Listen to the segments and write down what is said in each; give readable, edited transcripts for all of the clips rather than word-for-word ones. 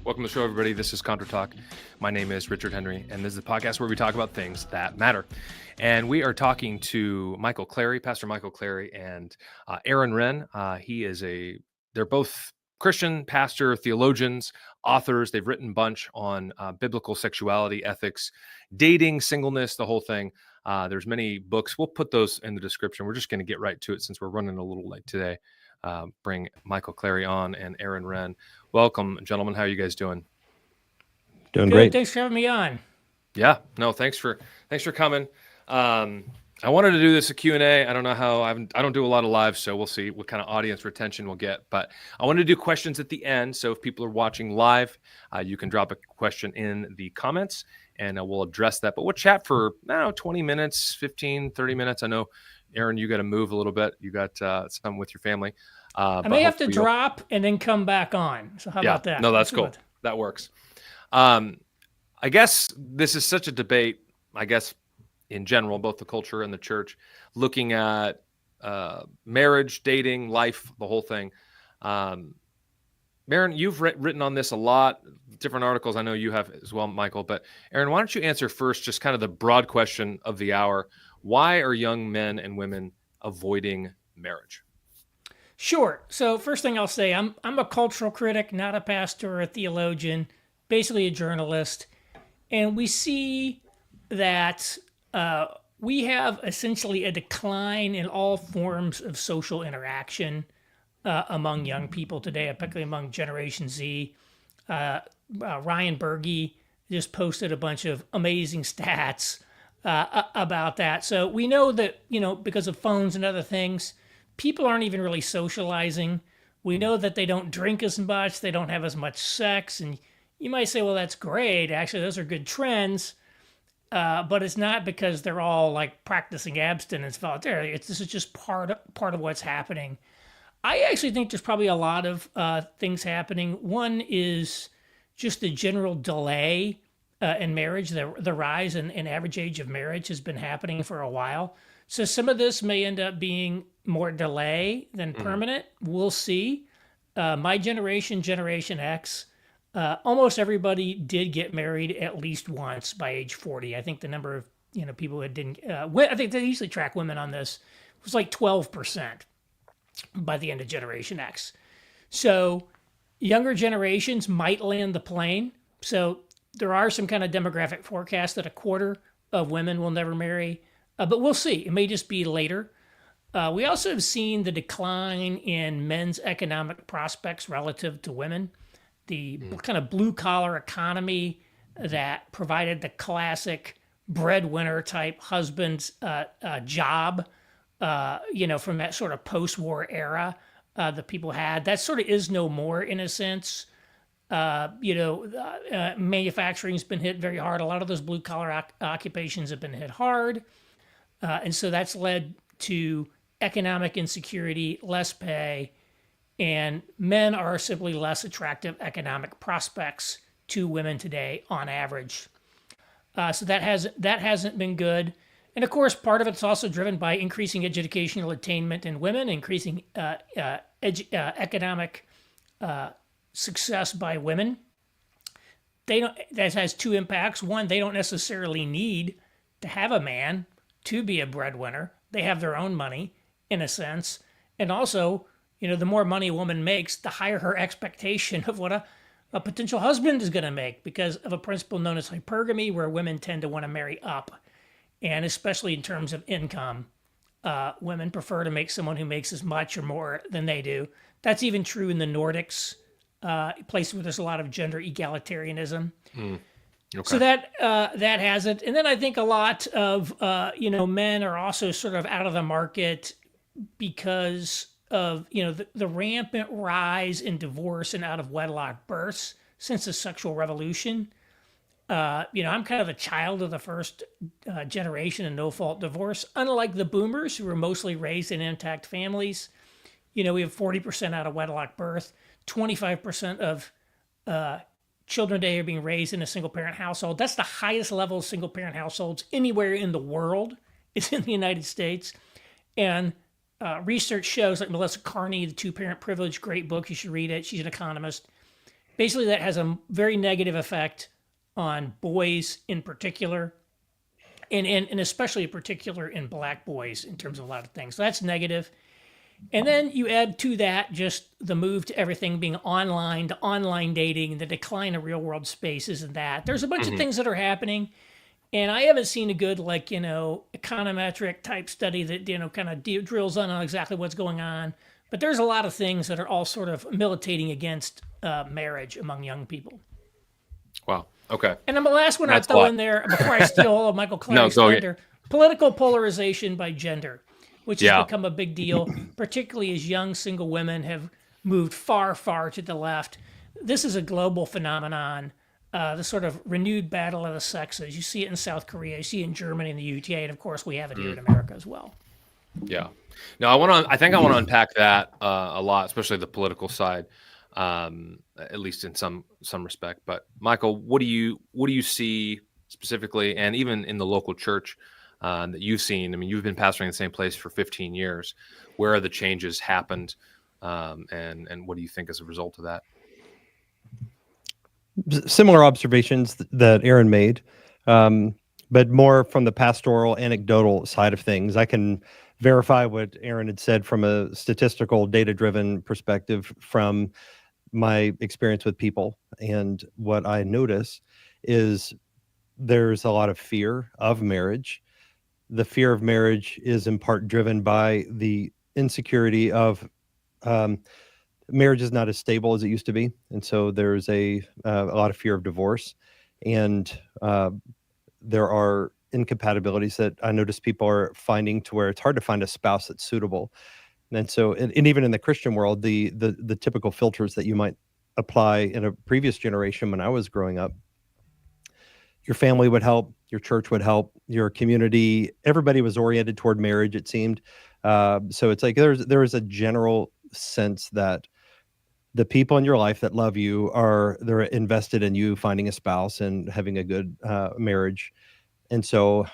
Welcome to the show, everybody. This is Contra Talk. My name is Richard Henry, and this is the podcast where we talk about things that matter. And we are talking to Michael Clary, Pastor Michael Clary, and Aaron Renn. They're both Christian, pastor, theologians, authors. They've written a bunch on biblical sexuality, ethics, dating, singleness, the whole thing. There's many books. We'll put those in the description. We're just going to get right to it since we're running a little late today. Bring Michael Clary on and Aaron Renn. Welcome, gentlemen. How are you guys doing? Doing Good. great. Thanks for having me on. Yeah. No. Thanks for coming. I wanted to do this a Q&A. I don't know how. I don't do a lot of live, so we'll see what kind of audience retention we'll get. But I wanted to do questions at the end. So if people are watching live, you can drop a question in the comments, and we'll address that. But we'll chat for 20 minutes, 15, 30 minutes. I know, Aaron, you got to move a little bit. You got something with your family. I may have to drop and then come back on. So how about that? No, that's cool. That works. I guess this is such a debate, I guess, in general, both the culture and the church, looking at marriage, dating, life, the whole thing. Aaron, you've written on this a lot, different articles. I know you have as well, Michael. But Aaron, why don't you answer first just kind of the broad question of the hour. Why are young men and women avoiding marriage? Sure. So first thing I'll say, I'm a cultural critic, not a pastor or a theologian, basically a journalist. And we see that we have essentially a decline in all forms of social interaction among young people today, particularly among Generation Z. Ryan Berge just posted a bunch of amazing stats about that. So we know that, because of phones and other things, people aren't even really socializing. We know that they don't drink as much, they don't have as much sex, and you might say, well, that's great. Actually, those are good trends, but it's not because they're all like practicing abstinence voluntarily. This is just part of what's happening. I actually think there's probably a lot of things happening. One is just the general delay in marriage. The rise in average age of marriage has been happening for a while. So some of this may end up being more delay than permanent. We'll see. My generation, Generation X, almost everybody did get married at least once by age 40. I think the number of people who didn't. I think they usually track women on this. It was like 12% by the end of Generation X. So younger generations might land the plane. So there are some kind of demographic forecasts that a quarter of women will never marry. But we'll see. It may just be later. We also have seen the decline in men's economic prospects relative to women. The kind of blue-collar economy that provided the classic breadwinner type husband's job, from that sort of post-war era that people had. That sort of is no more in a sense. Manufacturing's been hit very hard. A lot of those blue-collar occupations have been hit hard. And so that's led to economic insecurity, less pay, and men are simply less attractive economic prospects to women today on average. So that hasn't been good. And of course, part of it's also driven by increasing educational attainment in women, increasing economic success by women. That has two impacts. One, they don't necessarily need to have a man to be a breadwinner. They have their own money, in a sense. And also, the more money a woman makes, the higher her expectation of what a potential husband is going to make, because of a principle known as hypergamy, where women tend to want to marry up. And especially in terms of income, women prefer to make someone who makes as much or more than they do. That's even true in the Nordics, places where there's a lot of gender egalitarianism. Okay. So that has it. And then I think a lot of, men are also sort of out of the market because of, the rampant rise in divorce and out of wedlock births since the sexual revolution. I'm kind of a child of the first generation of no-fault divorce. Unlike the boomers, who were mostly raised in intact families, we have 40% out of wedlock birth, 25% of children today are being raised in a single-parent household. That's the highest level of single-parent households anywhere in the world. It's in the United States. And research shows, like Melissa Carney, The Two-Parent Privilege, great book, you should read it. She's an economist. basically that has a very negative effect on boys in particular, and especially in particular in black boys in terms of a lot of things. So that's negative. And then you add to that just the move to everything being online, to online dating, the decline of real world spaces, and that. There's a bunch of Hmm. things that are happening. And I haven't seen a good, like, econometric type study that, kind of drills on exactly what's going on. But there's a lot of things that are all sort of militating against marriage among young people. Wow. Okay. And then the last one I'll That's a throw lot. in there before I steal all of Michael No, Clary's go ahead. thunder: political polarization by gender, which has Yeah. become a big deal, particularly as young single women have moved far, far to the left. This is a global phenomenon. The sort of renewed battle of the sexes. You see it in South Korea, you see it in Germany and the UTA, and of course we have it here in America as well. Yeah. No, I think I want to unpack that a lot, especially the political side, at least in some respect. But Michael, what do you see specifically, and even in the local church that you've seen? I mean, you've been pastoring the same place for 15 years. Where are the changes happened, and what do you think as a result of that? Similar observations that Aaron made, but more from the pastoral anecdotal side of things. I can verify what Aaron had said from a statistical data-driven perspective from my experience with people. And what I notice is there's a lot of fear of marriage. The fear of marriage is in part driven by the insecurity of um, marriage is not as stable as it used to be, and so there's a lot of fear of divorce, and there are incompatibilities that I notice people are finding to where it's hard to find a spouse that's suitable. And so, and even in the Christian world, the typical filters that you might apply in a previous generation when I was growing up, your family would help, your church would help, your community, everybody was oriented toward marriage, it seemed. So it's like there is a general sense that the people in your life that love you they're invested in you finding a spouse and having a good marriage. And so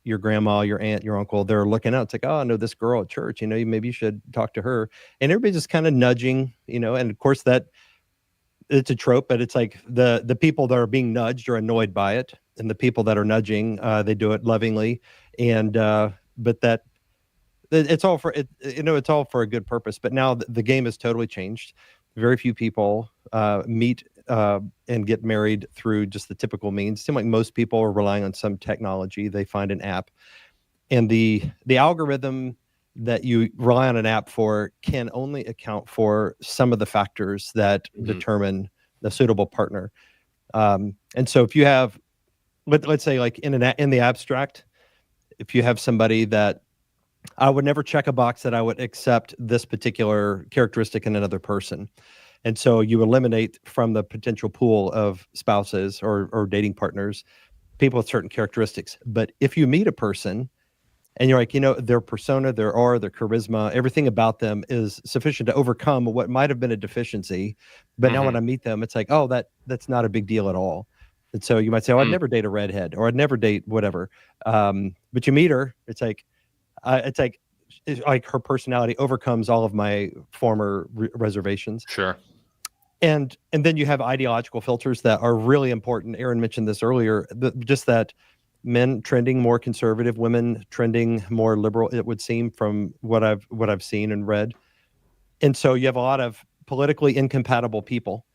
your grandma, your aunt, your uncle, they're looking out. It's like, oh, I know this girl at church, maybe you should talk to her. And everybody's just kind of nudging, and of course that it's a trope, but it's like the people that are being nudged are annoyed by it. And the people that are nudging, they do it lovingly. And, but that it's all for it, it's all for a good purpose. But now the game has totally changed. Very few people meet and get married through just the typical means. It seems like most people are relying on some technology. They find an app, and the algorithm that you rely on an app for can only account for some of the factors that determine the suitable partner. And so if you have, let's say, like in the abstract, if you have somebody that I would never check a box that I would accept this particular characteristic in another person. And so you eliminate from the potential pool of spouses or dating partners, people with certain characteristics. But if you meet a person and you're like, their persona, their aura, their charisma, everything about them is sufficient to overcome what might have been a deficiency. But now when I meet them, it's like, oh, that's not a big deal at all. And so you might say, oh, I'd never date a redhead, or I'd never date whatever. But you meet her, it's like her personality overcomes all of my former reservations. Sure. And then you have ideological filters that are really important. Aaron mentioned this earlier, just that men trending more conservative, women trending more liberal, it would seem, from what I've seen and read. And so you have a lot of politically incompatible people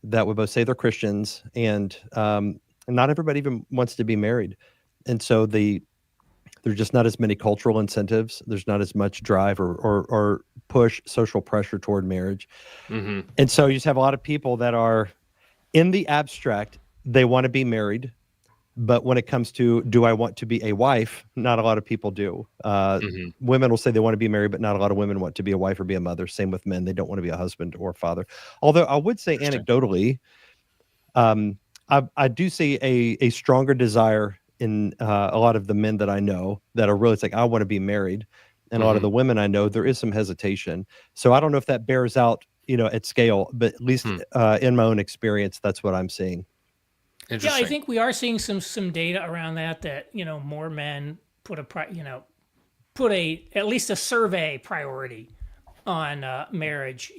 that would both say they're Christians, and not everybody even wants to be married. And so there's just not as many cultural incentives. There's not as much drive or push social pressure toward marriage. And so you just have a lot of people that are in the abstract, they want to be married. But when it comes to, do I want to be a wife? Not a lot of people do. Women will say they want to be married, but not a lot of women want to be a wife or be a mother. Same with men. They don't want to be a husband or father. Although I would say anecdotally, I do see a stronger desire in a lot of the men that I know that are really, it's like, I want to be married. And a lot of the women I know, there is some hesitation. So I don't know if that bears out, at scale, but at least in my own experience, that's what I'm seeing. Yeah, I think we are seeing some data around that more men put at least a survey priority on marriage,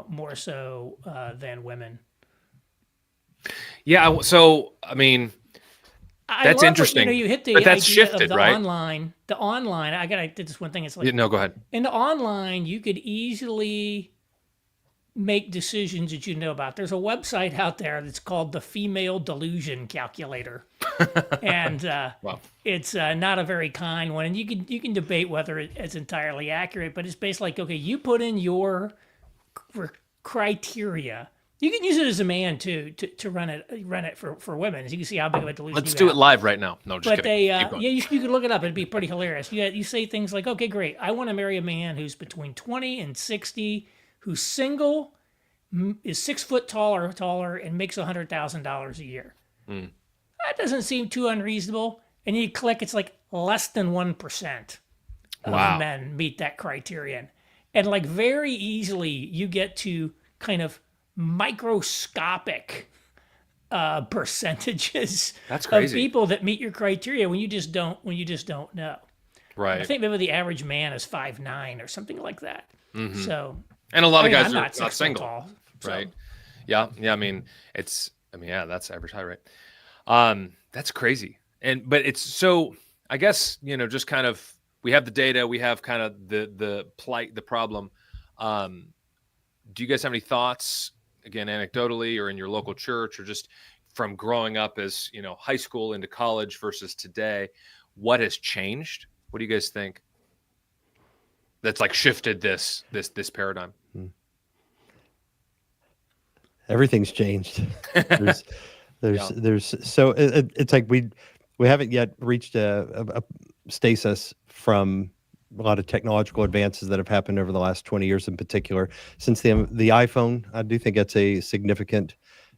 more so than women. Yeah. So, I mean, I that's love interesting, what you hit the but that's idea of shifted, the right? online. The online, I gotta did this one thing. It's Yeah, like no, go ahead. in the online, you could easily make decisions that you know about. There's a website out there that's called the Female Delusion Calculator, and Wow. it's not a very kind one. And you can debate whether it's entirely accurate, but it's basically like, okay, you put in your criteria. You can use it as a man too to run it for women. As you can see how big of a delusion Let's you do it have. live right now. No, just But kidding. they, Keep going. yeah, you could look it up. It'd be pretty hilarious. You say things like, okay, great. I want to marry a man who's between 20 and 60, who's single, is 6 foot taller, and makes $100,000 a year. That doesn't seem too unreasonable. And you click, it's like less than 1% of Wow. men meet that criterion. And like very easily, you get to kind of microscopic percentages That's of crazy. people that meet your criteria when you just don't know. I Right. think maybe the average man is 5'9" or something like that. So And a lot I of mean, guys I'm are not not 6 foot single, tall, so. right? Yeah. Yeah. I mean, yeah, that's average height, right? That's crazy. But it's so, I guess, just kind of, we have the data, we have kind of the plight, the problem. Do you guys have any thoughts, again, anecdotally or in your local church, or just from growing up as, high school into college versus today, what has changed? What do you guys think that's like shifted this paradigm? Everything's changed. There's Yeah. it's like we haven't yet reached a stasis from a lot of technological advances that have happened over the last 20 years in particular. Since the iPhone, I do think it's a significant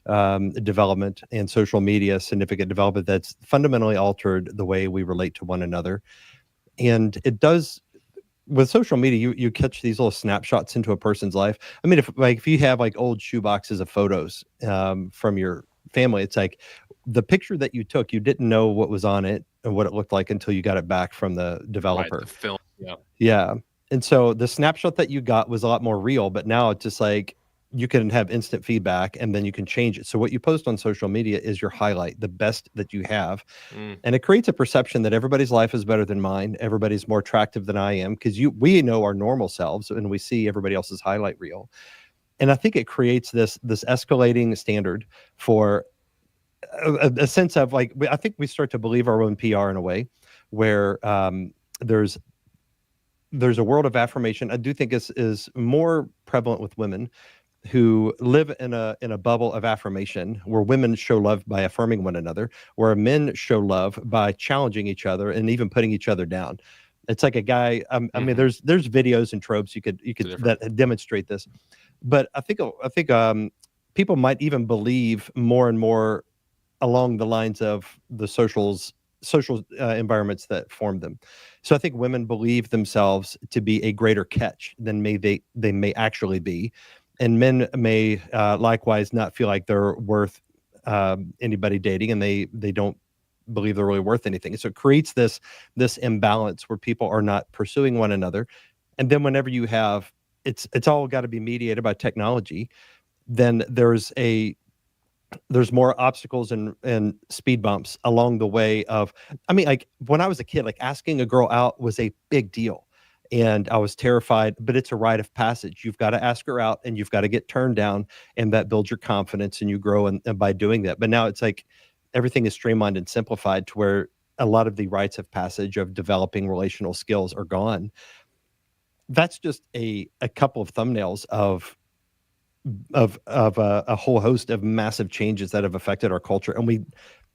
development, and social media, significant development that's fundamentally altered the way we relate to one another. And it does, with social media, you catch these little snapshots into a person's life. I mean, if you have like old shoeboxes of photos from your family, it's like the picture that you took, you didn't know what was on it and what it looked like until you got it back from the Right. developer. The film. Yeah. Yeah. And so the snapshot that you got was a lot more real, but now it's just like you can have instant feedback and then you can change it. So what you post on social media is your highlight, the best that you have. And it creates a perception that everybody's life is better than mine. Everybody's more attractive than I am, because we know our normal selves and we see everybody else's highlight reel. And I think it creates this escalating standard for a sense of like, I think we start to believe our own PR in a way where there's a world of affirmation. I do think is more prevalent with women who live in a bubble of affirmation, where women show love by affirming one another, where men show love by challenging each other and even putting each other down. It's like a guy. I mean, there's videos and tropes you could that demonstrate this, but I think people might even believe more and more along the lines of the social environments that form them. So I think women believe themselves to be a greater catch than they may actually be. And men may likewise not feel like they're worth anybody dating, and they don't believe they're really worth anything. So it creates this imbalance where people are not pursuing one another. And then whenever you have, it's all got to be mediated by technology, then there's more obstacles and speed bumps along the way of, I mean, like when I was a kid, like asking a girl out was a big deal. And I was terrified, but it's a rite of passage. You've got to ask her out and you've got to get turned down, and that builds your confidence and you grow and by doing that. But now it's like everything is streamlined and simplified to where a lot of the rites of passage of developing relational skills are gone. That's just a couple of thumbnails of a whole host of massive changes that have affected our culture. And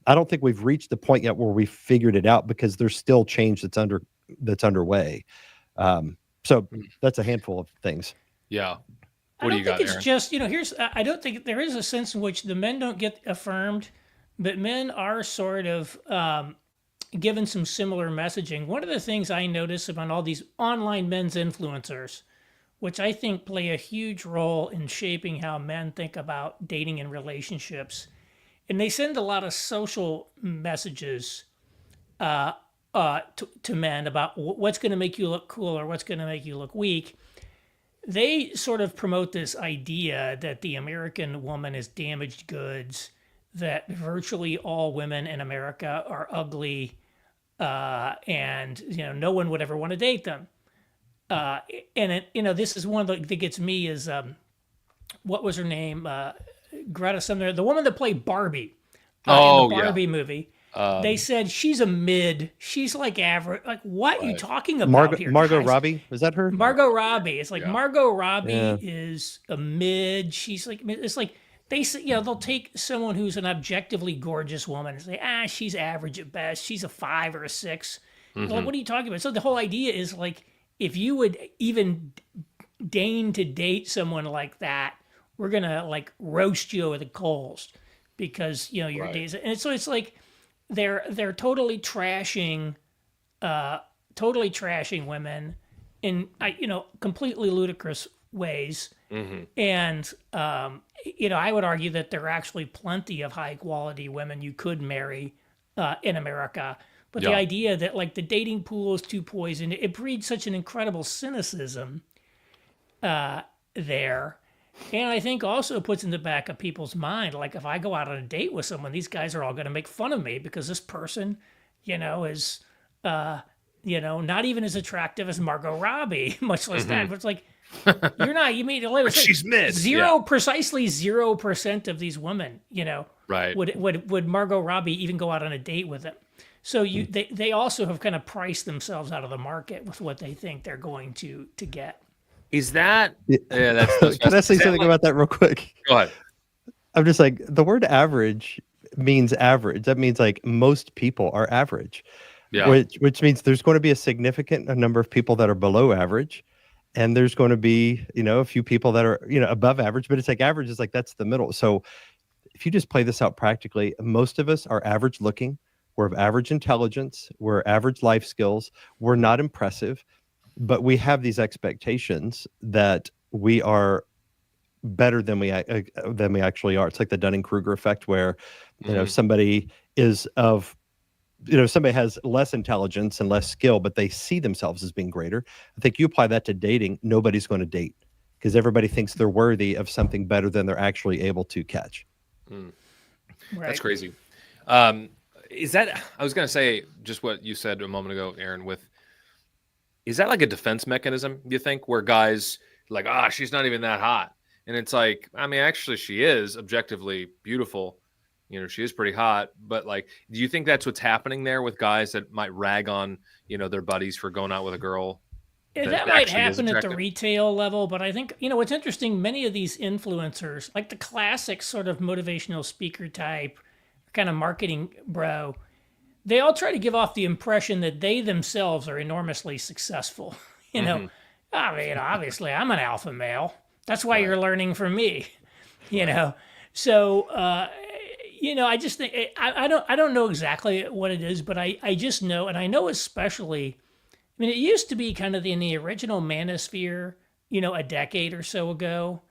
I don't think we've reached the point yet where we figured it out, because there's still change that's underway. So that's a handful of things. Yeah. What do you got, Aaron? I don't think it's just, I don't think there is a sense in which the men don't get affirmed, but men are sort of given some similar messaging. One of the things I notice about all these online men's influencers, which I think play a huge role in shaping how men think about dating and relationships, and they send a lot of social messages to men about what's going to make you look cool or what's going to make you look weak. They sort of promote this idea that the American woman is damaged goods, that virtually all women in America are ugly, and no one would ever want to date them. And this is one that gets me is what was her name? Greta something. The woman that played Barbie in the Oh, yeah. Barbie movie. They said she's a mid. She's like average. Like, what are you Right. talking about here, Margot guys? Robbie, is that her? Margot Robbie. It's like Yeah. Margot Robbie Yeah. is a mid. She's like, it's like they say, they'll take someone who's an objectively gorgeous woman and say, she's average at best. She's a 5 or a 6. Like, what are you talking about? So the whole idea is like, if you would even deign to date someone like that, we're gonna like roast you over the coals because your Right. days. And so it's like they're totally trashing women in completely ludicrous ways. And I would argue that there are actually plenty of high quality women you could marry in America. But the Yeah. idea that like the dating pool is too poisoned, it breeds such an incredible cynicism there. And I think also puts in the back of people's mind, like if I go out on a date with someone, these guys are all going to make fun of me because this person, is, not even as attractive as Margot Robbie, much less that. But it's like, you're not, you mean, like, She's mid. precisely 0% of these women, Right. would Margot Robbie even go out on a date with them? So they also have kind of priced themselves out of the market with what they think they're going to get. Is that? Yeah. Yeah, that's Can I say is that something like- about that real quick? Go ahead. I'm just like, the word average means average. That means like most people are average, Yeah. which means there's going to be a significant number of people that are below average, and there's going to be a few people that are above average. But it's like average is like that's the middle. So if you just play this out practically, most of us are average looking. We're of average intelligence. We're average life skills. We're not impressive, but we have these expectations that we are better than we actually are. It's like the Dunning-Kruger effect, where somebody is of somebody has less intelligence and less skill, but they see themselves as being greater. I think you apply that to dating, nobody's going to date because everybody thinks they're worthy of something better than they're actually able to catch. Right. That's crazy. Is that? I was going to say just what you said a moment ago, Aaron. Is that like a defense mechanism? You think where guys like, she's not even that hot, and it's like, I mean, actually, she is objectively beautiful. She is pretty hot, but like, do you think that's what's happening there with guys that might rag on, their buddies for going out with a girl? That might actually is happen at the attractive? retail level, but I think, what's interesting, many of these influencers, like the classic sort of motivational speaker type, kind of marketing bro, they all try to give off the impression that they themselves are enormously successful. I mean, obviously, I'm an alpha male. That's why you're learning from me, So, I just think I don't know exactly what it is, but I just know, and I know especially. I mean, it used to be kind of in the original manosphere, a decade or so ago.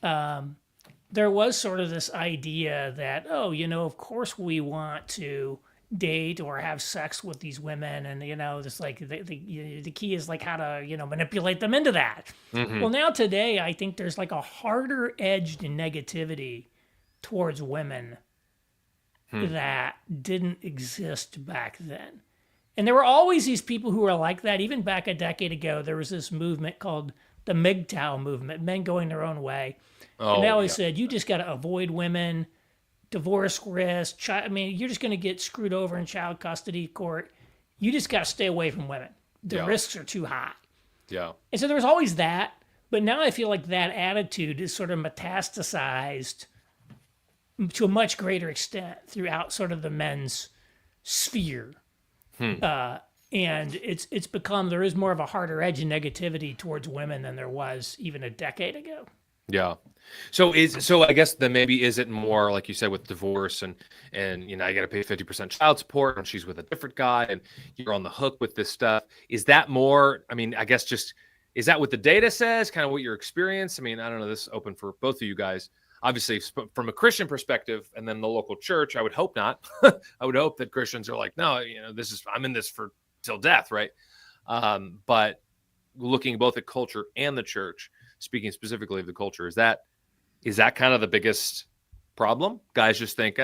There was sort of this idea that, of course we want to date or have sex with these women, and this like the key is like how to manipulate them into that. Well, now today I think there's like a harder edged negativity towards women that didn't exist back then. And there were always these people who were like that. Even back a decade ago, there was this movement called the MGTOW movement, men going their own way. And they always said, you just got to avoid women, divorce risk. You're just going to get screwed over in child custody court. You just got to stay away from women. The risks are too high. Yeah. And so there was always that. But now I feel like that attitude is sort of metastasized to a much greater extent throughout sort of the men's sphere. And it's become, there is more of a harder edge and negativity towards women than there was even a decade ago. Yeah. So I guess then maybe is it more like you said with divorce and you got to pay 50% child support and she's with a different guy and you're on the hook with this stuff. Is that more, I guess just, is that what the data says, kind of what your experience? I don't know, this is open for both of you guys. Obviously, from a Christian perspective, and then the local church, I would hope not. I would hope that Christians are like, no, I'm in this for till death, right? But looking both at culture and the church, speaking specifically of the culture, is that kind of the biggest problem? Guys just think,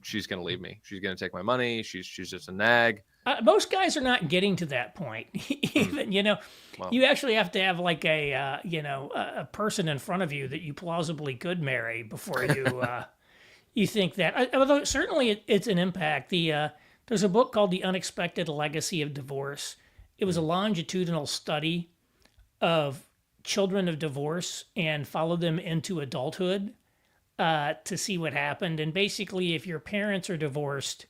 she's gonna leave me. She's gonna take my money. She's just a nag. Most guys are not getting to that point. Even you actually have to have like a person in front of you that you plausibly could marry before you you think that. Although certainly it's an impact. There's a book called The Unexpected Legacy of Divorce. It was a longitudinal study of children of divorce and followed them into adulthood to see what happened. And basically, if your parents are divorced,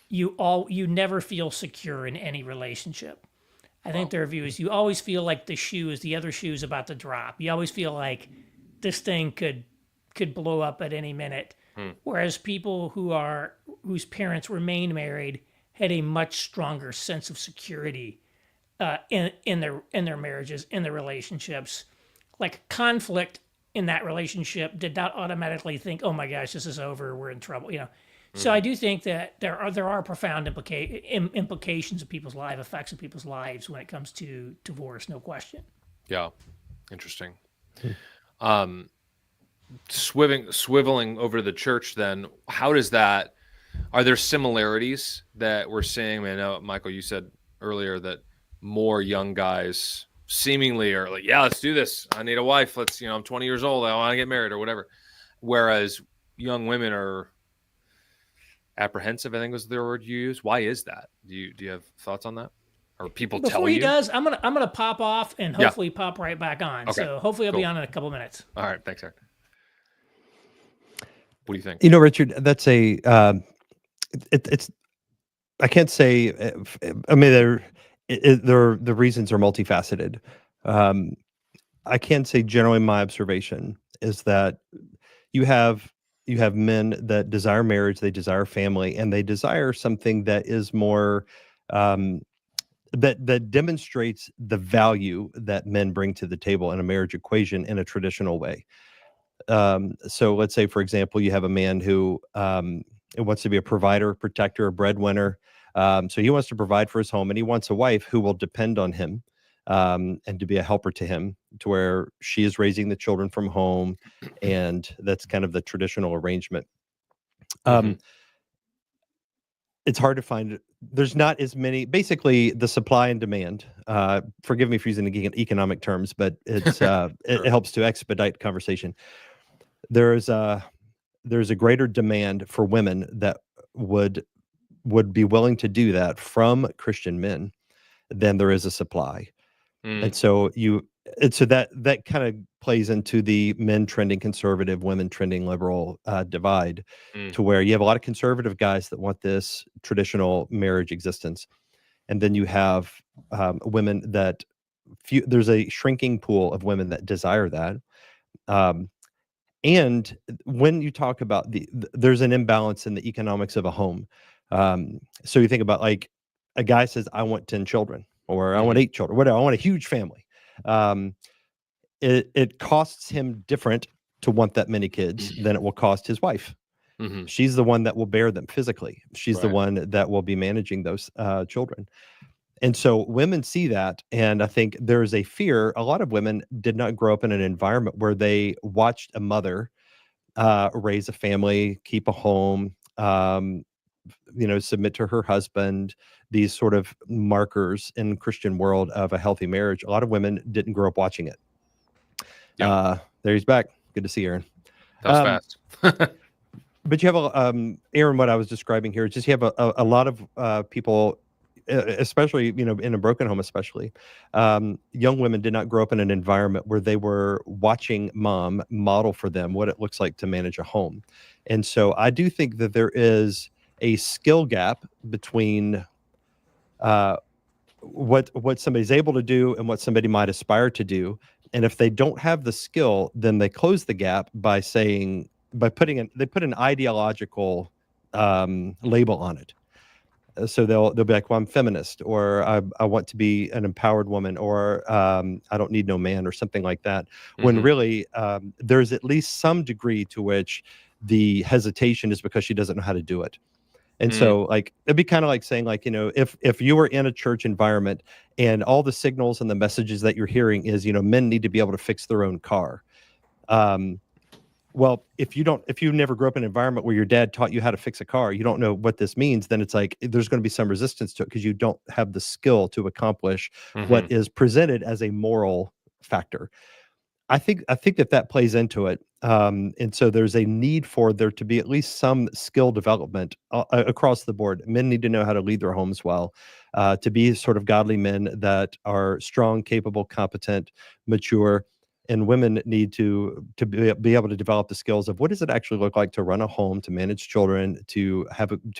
you never feel secure in any relationship. I think their view is you always feel like the other shoe is about to drop. You always feel like this thing could blow up at any minute. Whereas people whose parents remained married had a much stronger sense of security in their marriages, in their relationships. Like conflict in that relationship did not automatically think, "Oh my gosh, this is over. We're in trouble." So I do think that there are profound implications of people's life, effects of people's lives when it comes to divorce, no question. Yeah, interesting. Swiveling over to the church, then how does that? Are there similarities that we're seeing? I know, Michael, you said earlier that more young guys seemingly are like, "Yeah, let's do this. I need a wife. I'm 20 years old. I want to get married," or whatever. Whereas young women are apprehensive, I think was the word you used. Why is that? Do you have thoughts on that? Or people Before tell you? Before he does, I'm gonna pop off and hopefully pop right back on. Okay. So hopefully I'll be on in a couple minutes. All right, thanks, Eric. What do you think? Richard, that's it's. I can't say. I mean, the reasons are multifaceted. I can say generally my observation is that you have men that desire marriage, they desire family, and they desire something that is more that demonstrates the value that men bring to the table in a marriage equation in a traditional way. So let's say, for example, you have a man who wants to be a provider, protector, a breadwinner. So he wants to provide for his home, and he wants a wife who will depend on him and to be a helper to him, to where she is raising the children from home, and that's kind of the traditional arrangement. It's hard to find. There's not as many. Basically, the supply and demand. Forgive me for using economic terms, but it's it helps to expedite conversation. There's a greater demand for women that would be willing to do that from Christian men than there is a supply. And so that kind of plays into the men trending conservative, women trending liberal divide, to where you have a lot of conservative guys that want this traditional marriage existence, and then you have women that there's a shrinking pool of women that desire that. And when you talk about there's an imbalance in the economics of a home. So you think about, like, a guy says, "I want 10 children," or "I want 8 children," whatever. "I want a huge family." It costs him different to want that many kids than it will cost his wife. She's the one that will bear them physically. She's the one that will be managing those children. And so women see that, and I think there's a fear. A lot of women did not grow up in an environment where they watched a mother raise a family, keep a home, submit to her husband, these sort of markers in Christian world of a healthy marriage. A lot of women didn't grow up watching it. There he's back. Good to see Aaron. That was fast. But you have Aaron, what I was describing here is just you have a lot of people, especially, in a broken home, especially young women did not grow up in an environment where they were watching mom model for them what it looks like to manage a home. And so I do think that there is a skill gap between what somebody's able to do and what somebody might aspire to do. And if they don't have the skill, then they close the gap by putting an ideological label on it. So they'll be like, "Well, I'm feminist," or I want to be an empowered woman," or "I don't need no man," or something like that. When really there's at least some degree to which the hesitation is because she doesn't know how to do it. And so, like, it'd be kind of like saying, like, if you were in a church environment and all the signals and the messages that you're hearing is, men need to be able to fix their own car. Well, if you never grew up in an environment where your dad taught you how to fix a car, you don't know what this means, then it's like there's going to be some resistance to it because you don't have the skill to accomplish what Mm-hmm. is presented as a moral factor. I think that plays into it, and so there's a need for there to be at least some skill development across the board. Men need to know how to lead their homes well, to be sort of godly men that are strong, capable, competent, mature, and women need to be able to develop the skills of what does it actually look like to run a home, to manage children, to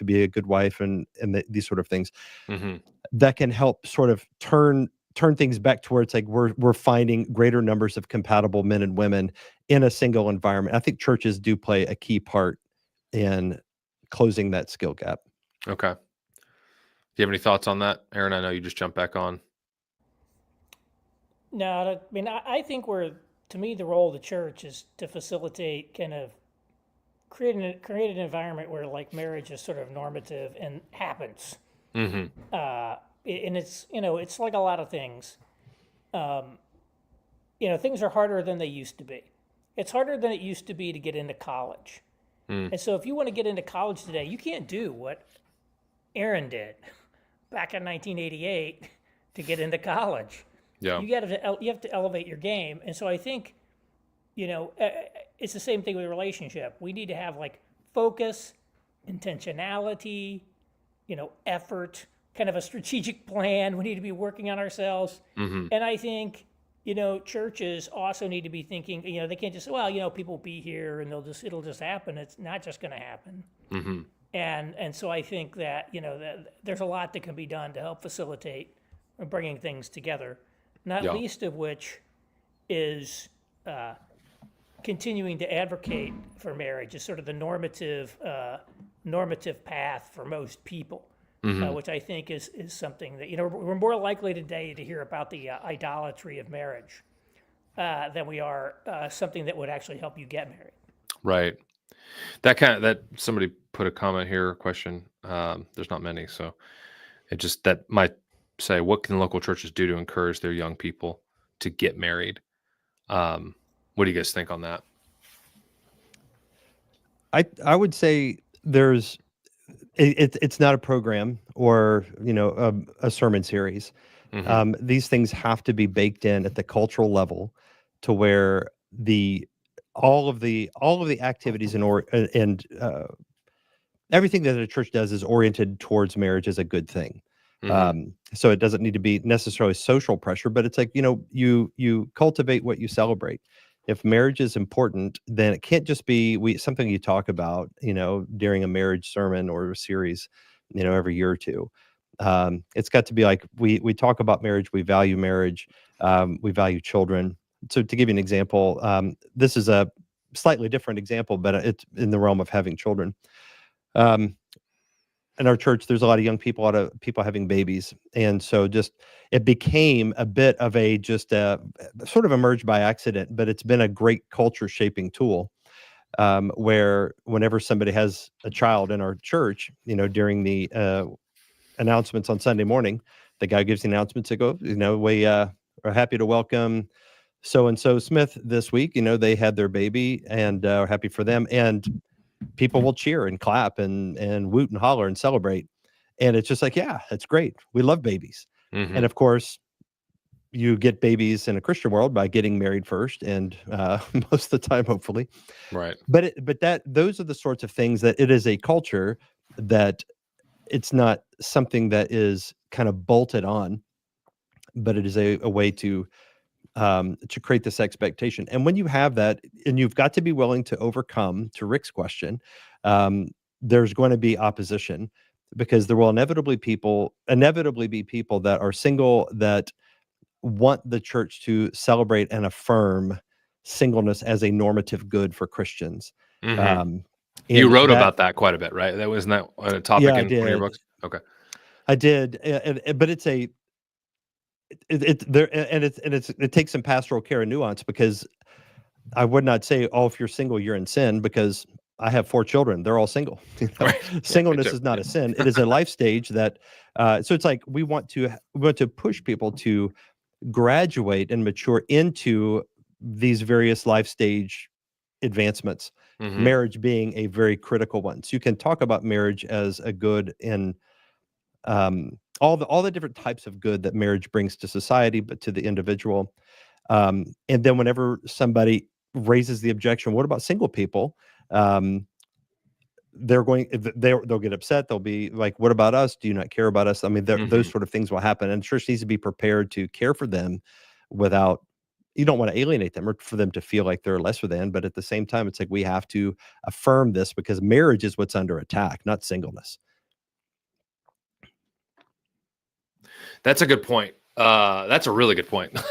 be a good wife, and these sort of things Mm-hmm. that can help sort of turn things back to where it's like we're finding greater numbers of compatible men and women in a single environment. I think churches do play a key part in closing that skill gap. Okay. Do you have any thoughts on that, Aaron? I know you just jumped back on. No, I mean, I think to me, the role of the church is to facilitate kind of create an environment where like marriage is sort of normative and happens. Mm-hmm. And it's, it's like a lot of things. Things are harder than they used to be. It's harder than it used to be to get into college. And so if you want to get into college today, you can't do what Aaron did back in 1988 to get into college. Yeah. You have to elevate your game. And so I think, it's the same thing with a relationship. We need to have like focus, intentionality, effort, kind of a strategic plan. We need to be working on ourselves. Mm-hmm. And I think, churches also need to be thinking, they can't just, people will be here and it'll just happen. It's not just going to happen. Mm-hmm. And so I think that, that there's a lot that can be done to help facilitate bringing things together, not Yeah. least of which is continuing to advocate for marriage as sort of the normative path for most people. Mm-hmm. Which I think is something that, we're more likely today to hear about the idolatry of marriage than we are something that would actually help you get married. Right. That somebody put a comment here, a question. There's not many, so it just that might say, what can local churches do to encourage their young people to get married? What do you guys think on that? I would say it's not a program or a sermon series. Mm-hmm. These things have to be baked in at the cultural level to where all of the activities and everything that a church does is oriented towards marriage as a good thing. Mm-hmm. So it doesn't need to be necessarily social pressure, but it's like, you cultivate what you celebrate. If marriage is important, then it can't just be something you talk about, during a marriage sermon or a series, every year or two. It's got to be like we talk about marriage, we value marriage, we value children. So to give you an example, this is a slightly different example, but it's in the realm of having children. In our church, there's a lot of young people, a lot of people having babies. And so it became a bit of sort of emerged by accident, but it's been a great culture shaping tool, where whenever somebody has a child in our church, during the announcements on Sunday morning, the guy gives the announcements that go, we are happy to welcome so-and-so Smith this week. They had their baby and are happy for them. And people will cheer and clap and woot and holler and celebrate. And it's just like, yeah, that's great. We love babies. Mm-hmm. And of course, you get babies in a Christian world by getting married first, and most of the time, hopefully. Right. But those are the sorts of things that it is a culture that it's not something that is kind of bolted on, but it is a way to create this expectation. And when you have that, and you've got to be willing to overcome, to Rick's question, there's going to be opposition, because there will inevitably be people that are single that want the church to celebrate and affirm singleness as a normative good for Christians. Mm-hmm. You And wrote about that quite a bit, right? Wasn't that a topic Yeah, I in one of your did. books? Okay. I did, but it's it takes some pastoral care and nuance, because I would not say, oh, if you're single, you're in sin, because I have 4 children. They're all single. Right. Singleness Yeah, is not a sin. It is a life stage that, so it's like we want to push people to graduate and mature into these various life stage advancements, Mm-hmm. marriage being a very critical one. So you can talk about marriage as a good in all the different types of good that marriage brings to society, but to the individual. And then whenever somebody raises the objection, what about single people? They'll get upset. They'll be like, what about us? Do you not care about us? I mean, Mm-hmm. those sort of things will happen, and church needs to be prepared to care for them without, you don't want to alienate them or for them to feel like they're lesser than, but at the same time, it's like we have to affirm this because marriage is what's under attack, not singleness. That's a good point. That's a really good point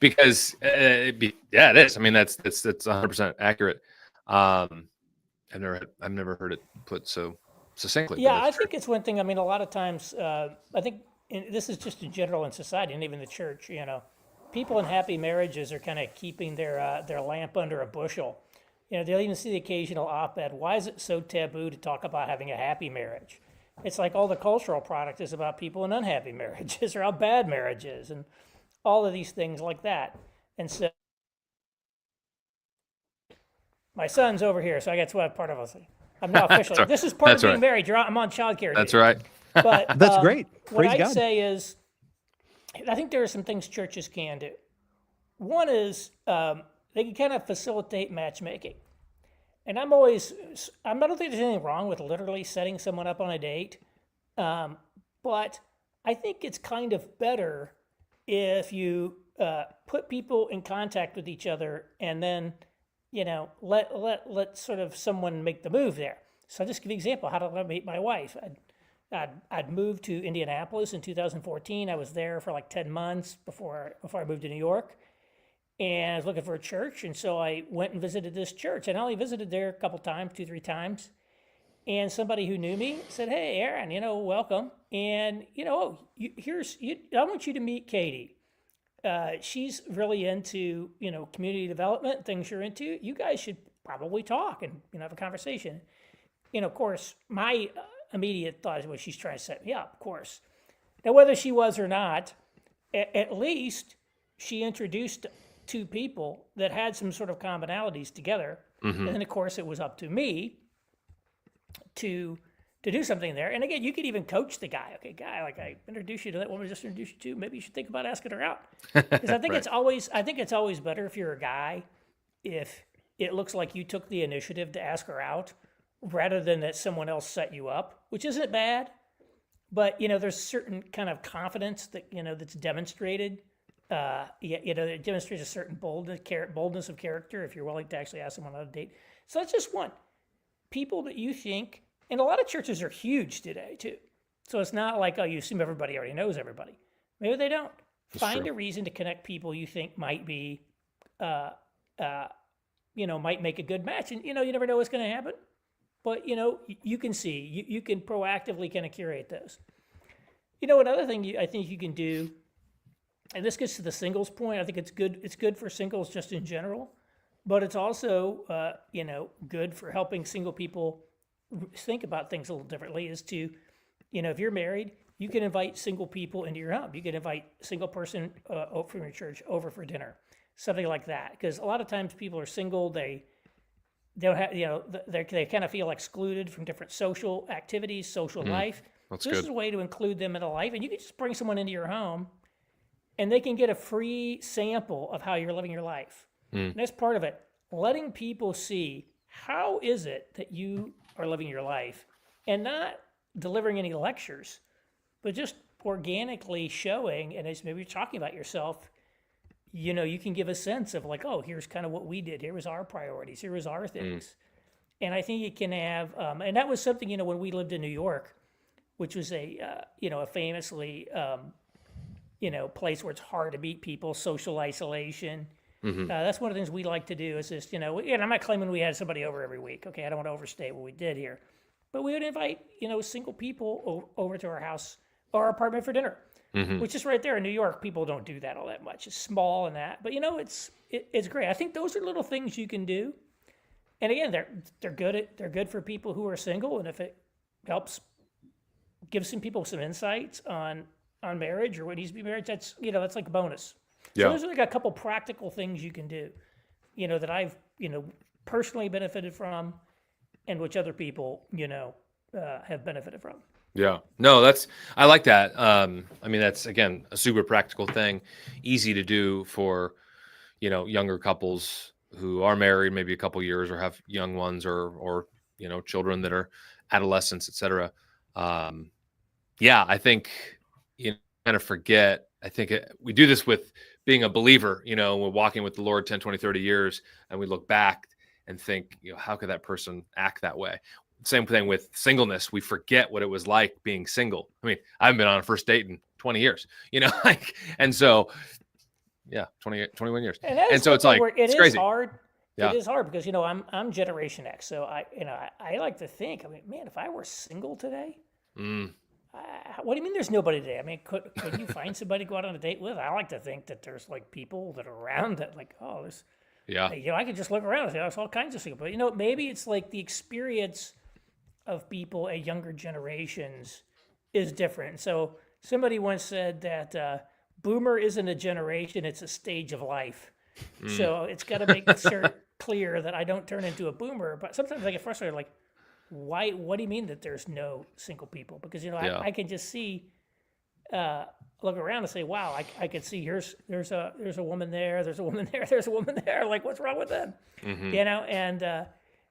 because it is. I mean, that's 100% accurate. I've never heard it put so succinctly. Yeah, I think it's one thing. I mean, a lot of times, I think this is just in general in society and even the church. People in happy marriages are kind of keeping their lamp under a bushel. They'll even see the occasional op-ed. Why is it so taboo to talk about having a happy marriage? It's like all the cultural product is about people in unhappy marriages or how bad marriage is and all of these things like that. And so my son's over here, so I got to part of us. I'm now officially. This is part of being married. I'm on child care. That's right. But That's great. What Praise I'd God. say is, I think there are some things churches can do. One is they can kind of facilitate matchmaking. And I don't think there's anything wrong with literally setting someone up on a date. But I think it's kind of better if you put people in contact with each other and then, let sort of someone make the move there. So I'll just give you an example. How did I meet my wife? I'd moved to Indianapolis in 2014. I was there for like 10 months before I moved to New York. And I was looking for a church, and so I went and visited this church. And I only visited there a couple times, 2-3 times. And somebody who knew me said, "Hey, Aaron, welcome. And I want you to meet Katie. She's really into community development, things you're into. You guys should probably talk and have a conversation." Of course, my immediate thought is, well, she's trying to set me up, of course. Now, whether she was or not, at least she introduced two people that had some sort of commonalities together. Mm-hmm. And then, of course, it was up to me to do something there. And again, you could even coach the guy. Okay, guy, like I introduced you to that woman I just introduced you to. Maybe you should think about asking her out. Because I think right. I think it's always better if you're a guy, if it looks like you took the initiative to ask her out rather than that someone else set you up, which isn't bad. But, there's certain kind of confidence that, that's demonstrated. It demonstrates a certain boldness of character if you're willing to actually ask someone on a date. So that's just one. People that you think, and a lot of churches are huge today too. So it's not like, you assume everybody already knows everybody. Maybe they don't. Find a reason to connect people you think might be, might make a good match. And, you never know what's going to happen. But, you can see, you can proactively kind of curate those. Another thing I think you can do, and this gets to the singles point. I think it's good for singles just in general, but it's also, good for helping single people think about things a little differently. Is to, if you're married, you can invite single people into your home. You can invite a single person from your church over for dinner, something like that. Because a lot of times people are single. They don't have, they kind of feel excluded from different social activities, social life. That's so good. This is a way to include them in a life, and you can just bring someone into your home. And they can get a free sample of how you're living your life. And that's part of it. Letting people see how is it that you are living your life and not delivering any lectures, but just organically showing, and as maybe you're talking about yourself, you can give a sense of like, oh, here's kind of what we did. Here was our priorities. Here was our things. And I think it can have, and that was something, when we lived in New York, which was a famously, place where it's hard to meet people, social isolation. Mm-hmm. That's one of the things we like to do is just, and I'm not claiming we had somebody over every week. Okay, I don't want to overstate what we did here. But we would invite, single people over to our house or our apartment for dinner, which is right there in New York. People don't do that all that much. It's small and that, but it's great. I think those are little things you can do. And again, they're good for people who are single, and if it helps give some people some insights on marriage or what needs to be marriage, that's that's like a bonus. Yeah. So those are like a couple practical things you can do, that I've personally benefited from, and which other people, have benefited from. Yeah. No, I like that. I mean, that's, again, a super practical thing, easy to do for, younger couples who are married maybe a couple years or have young ones or children that are adolescents, etc. Yeah, I think kind of forget. I think we do this with being a believer, we're walking with the Lord 10, 20, 30 years, and we look back and think, how could that person act that way? Same thing with singleness. We forget what it was like being single. I mean, I haven't been on a first date in 20 years, and so, yeah, 21 years. And so it's like, it's crazy. Hard. Yeah. It is hard because, I'm Generation X. So I like to think, man, if I were single today, what do you mean there's nobody today? I mean, could you find somebody to go out on a date with? I like to think that there's like people that are around that there's, I could just look around and say, there's all kinds of single, but maybe it's like the experience of people at younger generations is different. So somebody once said that boomer isn't a generation, it's a stage of life. So it's got to make clear that I don't turn into a boomer, but sometimes I get frustrated, like, why? What do you mean that there's no single people? Because I can just see, look around and say, wow, I can see there's a woman there, there's a woman there, there's a woman there. Like, what's wrong with them? And again,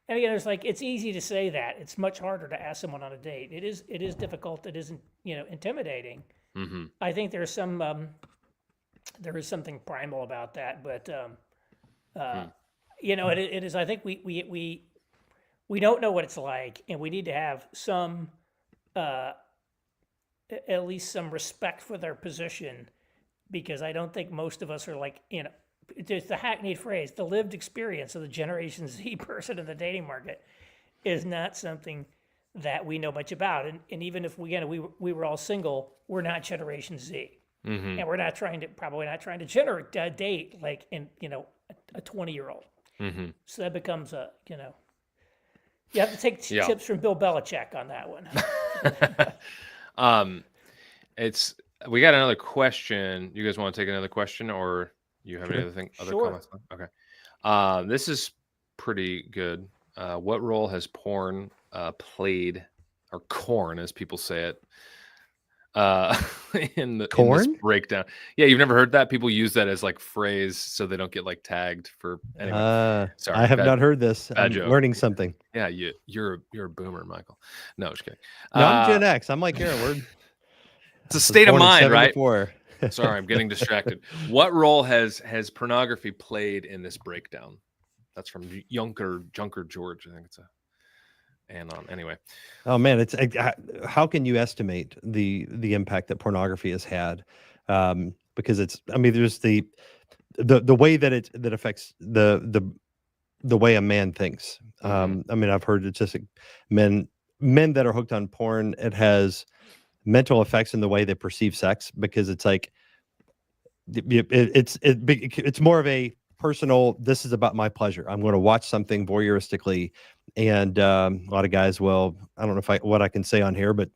there's it's easy to say that. It's much harder to ask someone on a date. It is difficult. It isn't intimidating. I think there's there is something primal about that, but it is. I think we don't know what it's like, and we need to have some, at least some respect for their position, because I don't think most of us are it's the hackneyed phrase, the lived experience of the Generation Z person in the dating market is not something that we know much about. And even if we were all single, we're not Generation Z. And we're probably not trying to generate date like in, a 20-year-old. So that becomes you have to take tips from Bill Belichick on that one. We got another question. You guys want to take another question, or you have any other comments? Okay. This is pretty good. What role has porn played, or corn as people say it, in this breakdown? Yeah, you've never heard that? People use that as phrase so they don't get tagged for anyway. Sorry, I have not heard this. I'm joke. Learning something. Yeah, you're a boomer, Michael. No, just kidding. No, I'm Gen X. I'm like Aaron. It's a state of mind, right? Sorry, I'm getting distracted. What role has pornography played in this breakdown? That's from Junker George. I think it's Anon. Anyway. Oh man, it's how can you estimate the impact that pornography has had? Because there's the way that it affects the way a man thinks. I've heard it's just men that are hooked on porn. It has mental effects in the way they perceive sex, because it's it's more of a personal, this is about my pleasure. I'm going to watch something voyeuristically, and a lot of guys, well, I don't know what I can say on here, but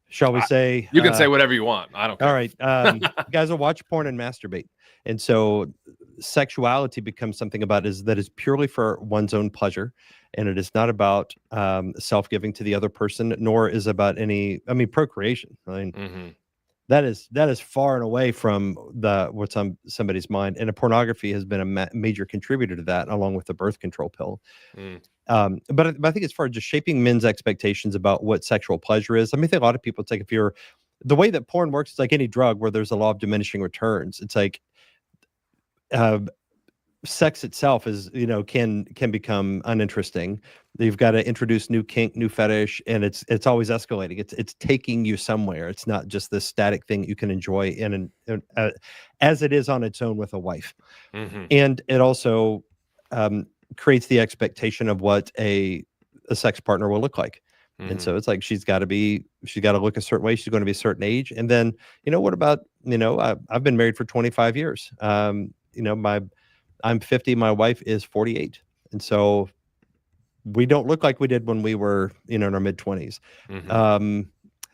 shall we say you can say whatever you want. I don't care. All right. Guys will watch porn and masturbate, and so sexuality becomes something that is purely for one's own pleasure, and it is not about self-giving to the other person, nor is about procreation. That is far and away from what's on somebody's mind, and pornography has been a major contributor to that, along with the birth control pill. But I think as far as just shaping men's expectations about what sexual pleasure is, I think a lot of people, it's the way that porn works, it's like any drug where there's a law of diminishing returns. It's sex itself is, can become uninteresting. You've got to introduce new kink, new fetish, and it's always escalating. It's taking you somewhere. It's not just this static thing you can enjoy as it is on its own with a wife. And it also creates the expectation of what a sex partner will look like. And so it's she's got to look a certain way. She's going to be a certain age. And then, what about, I've been married for 25 years. I'm 50, my wife is 48. And so we don't look like we did when we were, in our mid-20s.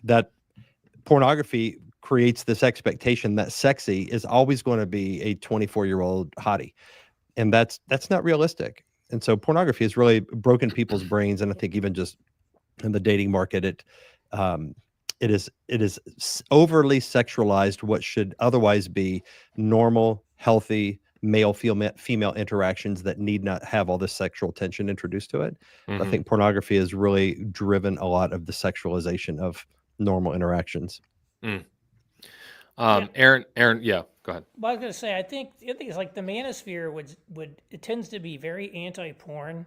That pornography creates this expectation that sexy is always going to be a 24-year-old hottie. And that's not realistic. And so pornography has really broken people's brains. And I think even just in the dating market, it is overly sexualized what should otherwise be normal, healthy male female interactions that need not have all this sexual tension introduced to it. I think pornography has really driven a lot of the sexualization of normal interactions. Aaron, yeah, go ahead. Well, I was going to say, I think it's like the manosphere it tends to be very anti-porn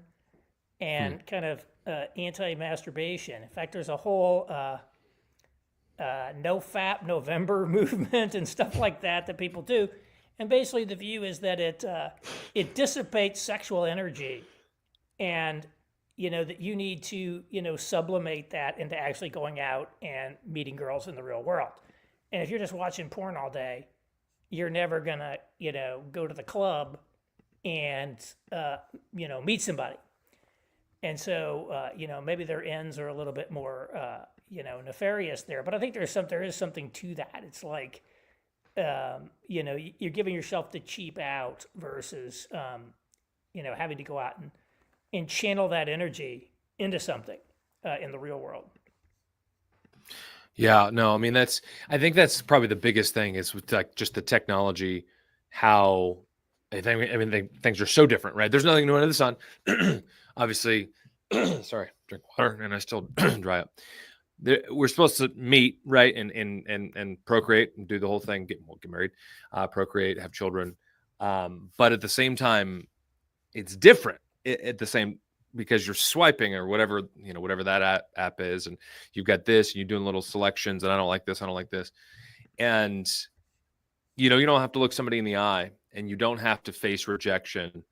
and kind of anti-masturbation. In fact, there's a whole no fap November movement and stuff like that people do. And basically the view is that it dissipates sexual energy, and that you need to sublimate that into actually going out and meeting girls in the real world. And if you're just watching porn all day, you're never gonna go to the club and meet somebody. And so maybe their ends are a little bit more nefarious there, but I think there is something to that. It's like you're giving yourself the cheap out versus having to go out and channel that energy into something in the real world. Yeah, no, I mean I think that's probably the biggest thing is with like just the technology, how things are so different, right? There's nothing new under the sun. Obviously, sorry, drink water and I still dry up. We're supposed to meet, right, and procreate and do the whole thing, get married, procreate, have children, but at the same time, it's different. At the same, because you're swiping or whatever that app is, and you've got this, and you're doing little selections, and I don't like this, and you don't have to look somebody in the eye, and you don't have to face rejection.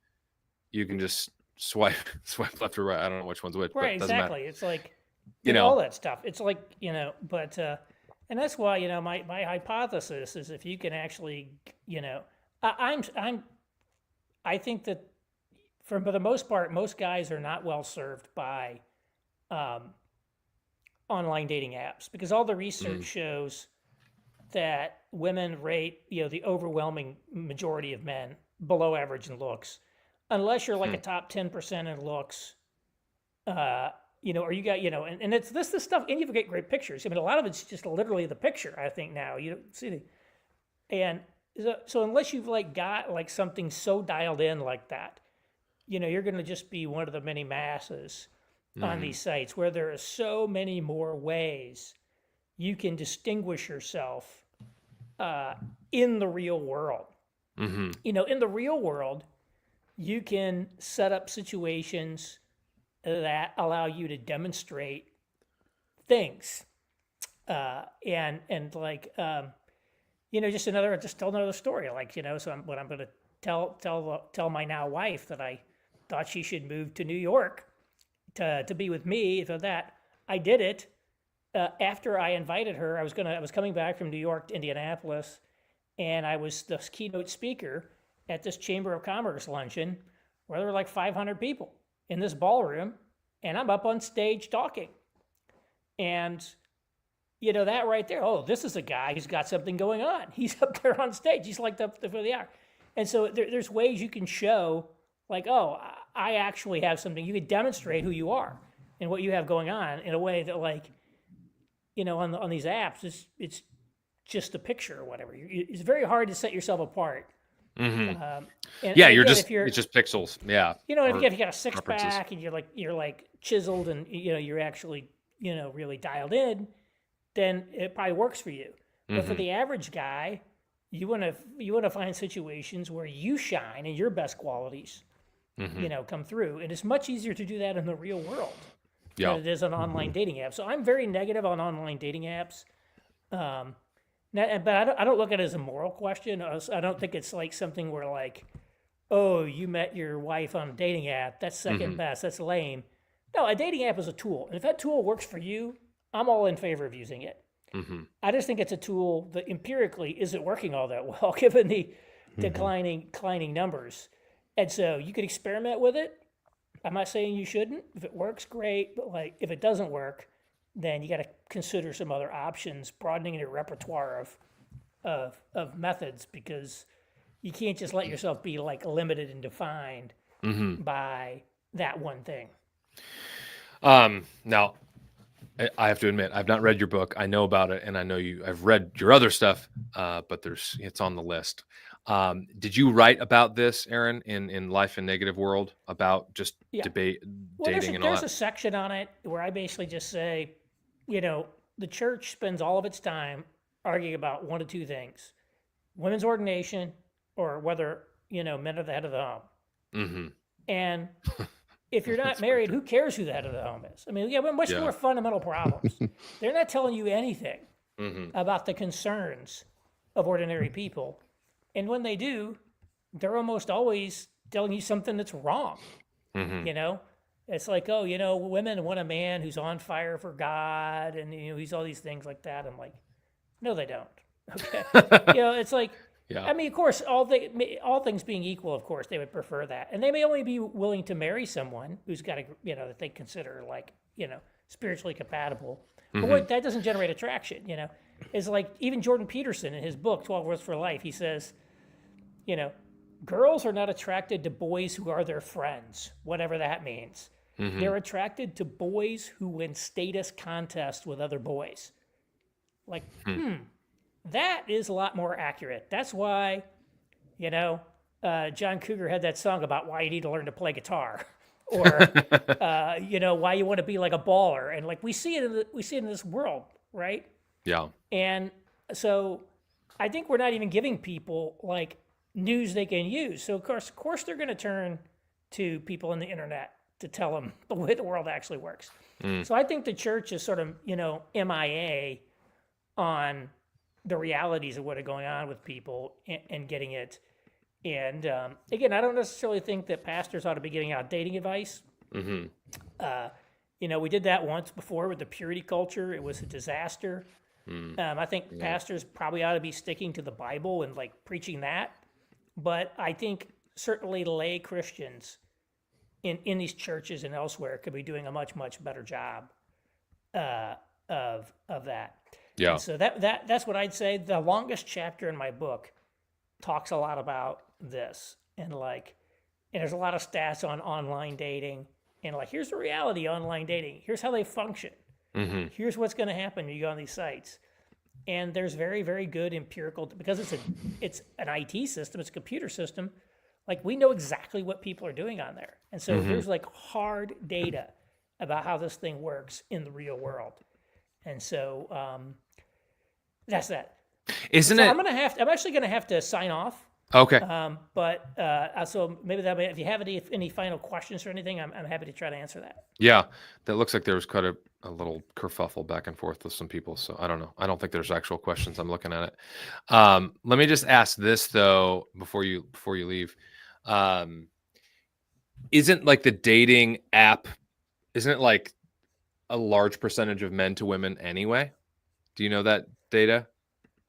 You can just swipe left or right. I don't know which one's which. Right, but it exactly. matter. It's like all that stuff. It's like but and that's why my hypothesis is if you can actually I think that for the most part, most guys are not well served by online dating apps, because all the research shows that women rate the overwhelming majority of men below average in looks, unless you're like a top 10% in looks, or you got and it's this stuff, and you get great pictures. I mean, a lot of it's just literally the picture. I think now see and so unless you've got something so dialed in like that, you're going to just be one of the many masses on these sites where there are so many more ways you can distinguish yourself in the real world. In the real world, you can set up situations that allow you to demonstrate things, just tell another story. So I'm going to tell my now wife that I thought she should move to New York to be with me. For that, I did it after I invited her. I was coming back from New York to Indianapolis, and I was the keynote speaker at this Chamber of Commerce luncheon where there were like 500 people in this ballroom, and I'm up on stage talking. And that right there, this is a guy who's got something going on. He's up there on stage. He's like for the hour. And so there's ways you can show I actually have something. You can demonstrate who you are and what you have going on in a way that on these apps, it's just a picture or whatever. It's very hard to set yourself apart. It's just pixels. Yeah. If you got a six pack and you're chiseled and you're actually really dialed in, then it probably works for you. But for the average guy, you want to find situations where you shine and your best qualities come through, and it's much easier to do that in the real world than it is on online dating apps. So I'm very negative on online dating apps. But I don't look at it as a moral question. I don't think it's something where you met your wife on a dating app, that's second best, that's lame. No, a dating app is a tool. And if that tool works for you, I'm all in favor of using it. I just think it's a tool that empirically isn't working all that well, given the declining numbers. And so you could experiment with it. I'm not saying you shouldn't. If it works, great. But if it doesn't work, then you got to consider some other options, broadening your repertoire of methods, because you can't just let yourself be limited and defined by that one thing. Now, I have to admit, I've not read your book. I know about it, and I know I've read your other stuff, but it's on the list. Did you write about this, Aaron, in Life in Negative World, about just debate, dating, and all There's that? a section on it where I basically just say, the church spends all of its time arguing about one of two things: women's ordination, or whether men are the head of the home. Mm-hmm. And if you're not married, who cares who the head of the home is? I mean, we have much more fundamental problems. They're not telling you anything about the concerns of ordinary people. And when they do, they're almost always telling you something that's wrong. It's like, women want a man who's on fire for God, and he's all these things like that. I'm like, no, they don't. Okay, it's like, I mean, of course, all things being equal, of course, they would prefer that, and they may only be willing to marry someone who's got that they consider like spiritually compatible. But that doesn't generate attraction. It's like even Jordan Peterson in his book 12 Rules for Life, he says, girls are not attracted to boys who are their friends, whatever that means. They're attracted to boys who win status contests with other boys. Like, that is a lot more accurate. That's why, John Cougar had that song about why you need to learn to play guitar, or why you want to be like a baller, and like we see it in this world, right? Yeah. And so, I think we're not even giving people like news they can use. So of course, they're going to turn to people on the internet to tell them the way the world actually works. So I think the church is sort of MIA on the realities of what are going on with people and getting it. And again, I don't necessarily think that pastors ought to be giving out dating advice. We did that once before with the purity culture. It was a disaster. I think pastors probably ought to be sticking to the Bible and like preaching that. But I think certainly lay Christians in these churches and elsewhere could be doing a much, much better job of that. Yeah. And so that's what I'd say. The longest chapter in my book talks a lot about this, and there's a lot of stats on online dating, and like here's the reality of online dating. Here's how they function. Here's what's going to happen when you go on these sites. And there's very, very good empirical, because it's an IT system, it's a computer system. Like we know exactly what people are doing on there, and so there's like hard data about how this thing works in the real world. And so that's that. Isn't it? I'm actually gonna have to sign off. Okay. So maybe if you have any final questions or anything, I'm happy to try to answer that. Yeah, that looks like there was quite a little kerfuffle back and forth with some people. So I don't know. I don't think there's actual questions. I'm looking at it. Let me just ask this though before you leave. Isn't like the dating app? Isn't it like a large percentage of men to women anyway? Do you know that data?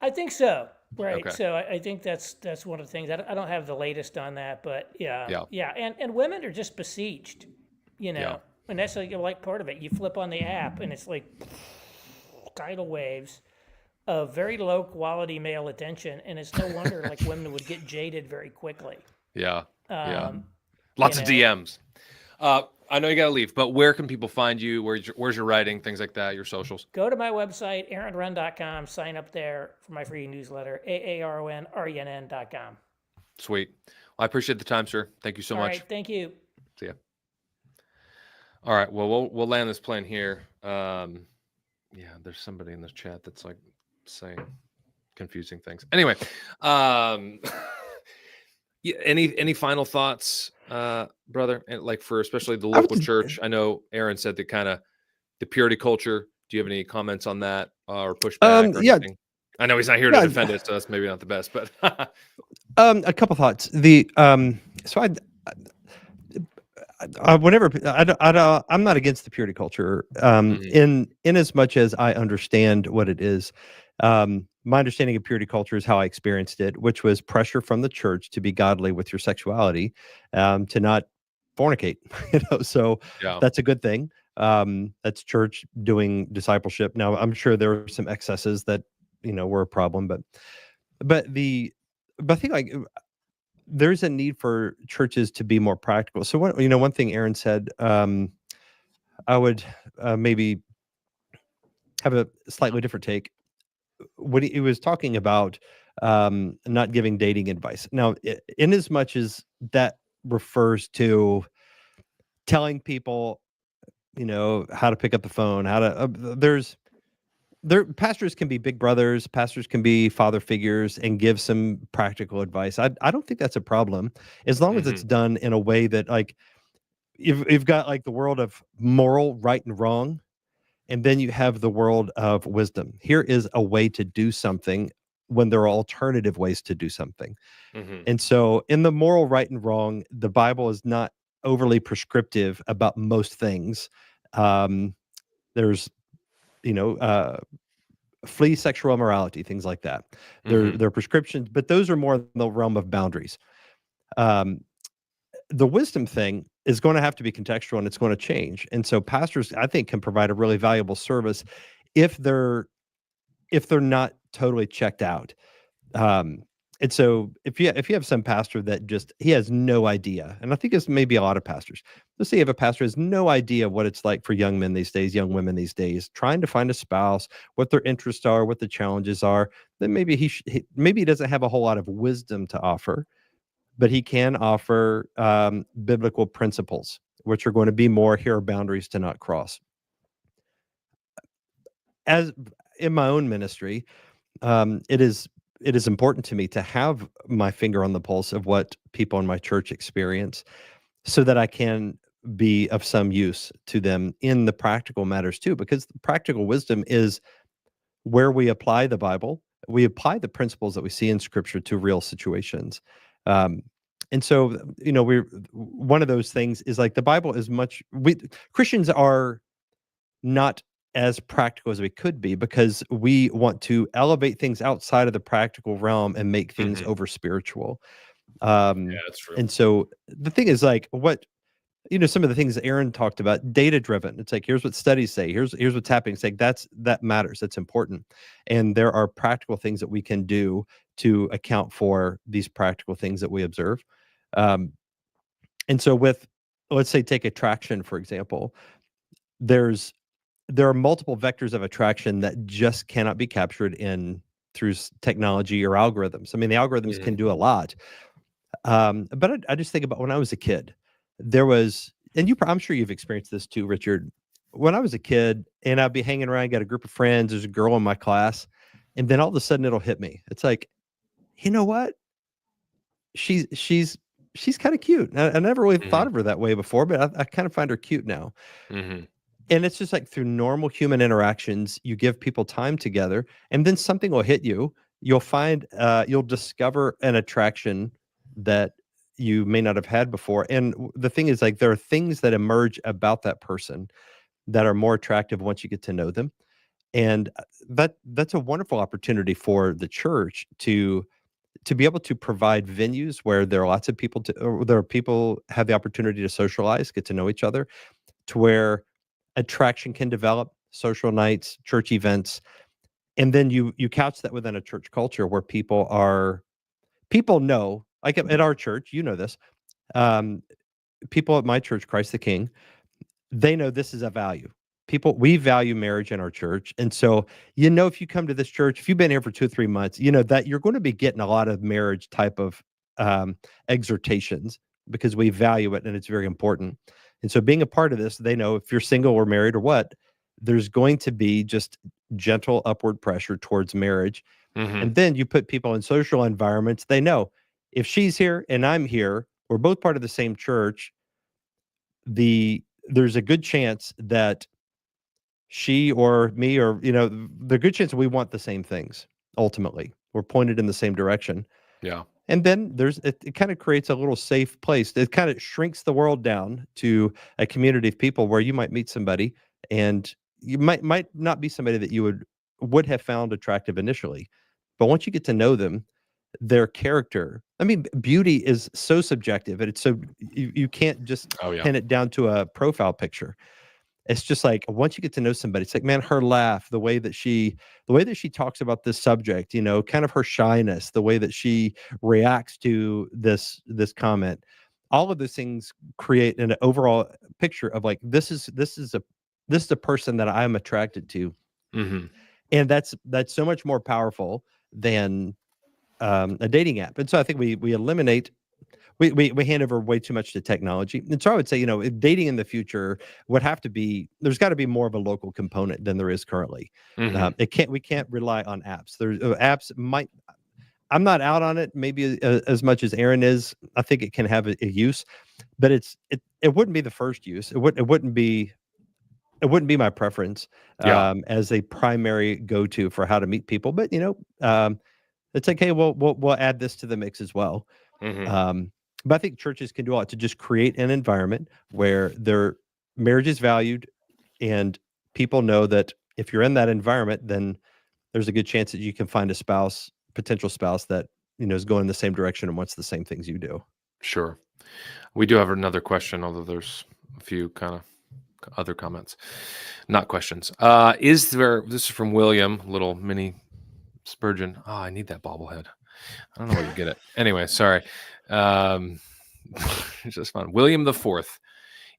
I think so. Right. Okay. So I think that's one of the things. I don't have the latest on that, but yeah. And women are just besieged, and that's like part of it. You flip on the app and it's like tidal waves of very low quality male attention, and it's no wonder like women would get jaded very quickly. Yeah. Lots of DMs. I know you got to leave, but where can people find you? Where's your writing, things like that, your socials? Go to my website, aaronrenn.com, sign up there for my free newsletter, aaronrenn.com. Sweet. Well, I appreciate the time, sir. Thank you so much. All right, thank you. See ya. All right, well, we'll land this plane here. There's somebody in the chat that's like saying confusing things. Anyway, any final thoughts, brother? And like for especially the local church, I know Aaron said that kind of the purity culture. Do you have any comments on that or pushback? Or anything? I know he's not here to defend it, so that's maybe not the best. But a couple thoughts. I'm not against the purity culture. In as much as I understand what it is. My understanding of purity culture is how I experienced it, which was pressure from the church to be godly with your sexuality, to not fornicate. So that's a good thing. That's church doing discipleship. Now, I'm sure there were some excesses that were a problem, but I think like there's a need for churches to be more practical. So one thing Aaron said, I would maybe have a slightly different take. When he was talking about not giving dating advice. Now, in as much as that refers to telling people, how to pick up the phone, how to, pastors can be big brothers, pastors can be father figures and give some practical advice. I don't think that's a problem, as long as it's done in a way that, like, you've got like the world of moral right and wrong, and then you have the world of wisdom. Here is a way to do something when there are alternative ways to do something. And so in the moral right and wrong, the Bible is not overly prescriptive about most things. There's, flee sexual immorality, things like that. There are prescriptions, but those are more in the realm of boundaries. The wisdom thing is going to have to be contextual, and it's going to change. And so pastors, I think, can provide a really valuable service if they're not totally checked out. And so if you have some pastor that he has no idea, and I think it's maybe a lot of pastors. Let's say you have a pastor who has no idea what it's like for young men these days, young women these days, trying to find a spouse, what their interests are, what the challenges are. Then maybe he doesn't have a whole lot of wisdom to offer, but he can offer biblical principles, which are going to be more, here are boundaries to not cross. As in my own ministry, it is important to me to have my finger on the pulse of what people in my church experience, so that I can be of some use to them in the practical matters too, because practical wisdom is where we apply the Bible. We apply the principles that we see in Scripture to real situations. And so, one of those things is, like, the Bible is Christians are not as practical as we could be, because we want to elevate things outside of the practical realm and make things over spiritual. Yeah, that's true. And so the thing is, like, some of the things Aaron talked about, data driven. It's like, here's what studies say, here's what's happening. It's like, that matters. That's important. And there are practical things that we can do to account for these practical things that we observe. And so let's say, take attraction, for example. There are multiple vectors of attraction that just cannot be captured through technology or algorithms. I mean, the algorithms can do a lot. But I just think about when I was a kid, there was, and I'm sure you've experienced this too, Richard. When I was a kid and I'd be hanging around, got a group of friends, there's a girl in my class, and then all of a sudden it'll hit me. It's like, you know what? She's kind of cute. I never really thought of her that way before, but I kind of find her cute now. And it's just like, through normal human interactions, you give people time together, and then something will hit you. You'll discover an attraction that you may not have had before. And the thing is, like, there are things that emerge about that person that are more attractive once you get to know them. And that's a wonderful opportunity for the church to be able to provide venues where there are lots of people have the opportunity to socialize, get to know each other, to where attraction can develop, social nights, church events. And then you couch that within a church culture where people know, like at our church, this, people at my church, Christ the King, they know this is a value. We value marriage in our church. And so, if you come to this church, if you've been here for 2 or 3 months, that you're going to be getting a lot of marriage type of exhortations, because we value it and it's very important. And so, being a part of this, they know if you're single or married or what, there's going to be just gentle upward pressure towards marriage. And then you put people in social environments. They know, if she's here and I'm here, we're both part of the same church, there's a good chance that she or me, or, the good chance that we want the same things. Ultimately, we're pointed in the same direction. Yeah. And then it kind of creates a little safe place. It kind of shrinks the world down to a community of people where you might meet somebody, and you might not be somebody that you would have found attractive initially. But once you get to know them, their character, I mean, beauty is so subjective, and it's so, you can't just pin it down to a profile picture. it's just like once you get to know somebody, it's like, man, her laugh, the way that she talks about this subject, kind of her shyness, the way that she reacts to this comment, all of those things create an overall picture of like this is a person that I'm attracted to. Mm-hmm. And that's so much more powerful than a dating app. And so I think we eliminate, we hand over way too much to technology. And so I would say, dating in the future would have to be, there's got to be more of a local component than there is currently. Mm-hmm. We can't rely on apps. There's apps might, I'm not out on it maybe as much as Aaron is. I think it can have a use, but it wouldn't be the first use. It wouldn't be my preference as a primary go-to for how to meet people. But it's like, hey, we'll add this to the mix as well. Mm-hmm. But I think churches can do a lot to just create an environment where their marriage is valued, and people know that if you're in that environment, then there's a good chance that you can find a potential spouse that is going in the same direction and wants the same things you do. Sure. We do have another question, although there's a few kind of other comments, not questions. This is from William, little mini Spurgeon. Oh, I need that bobblehead. I don't know where you get it. Anyway, sorry. It's just fun. William the Fourth.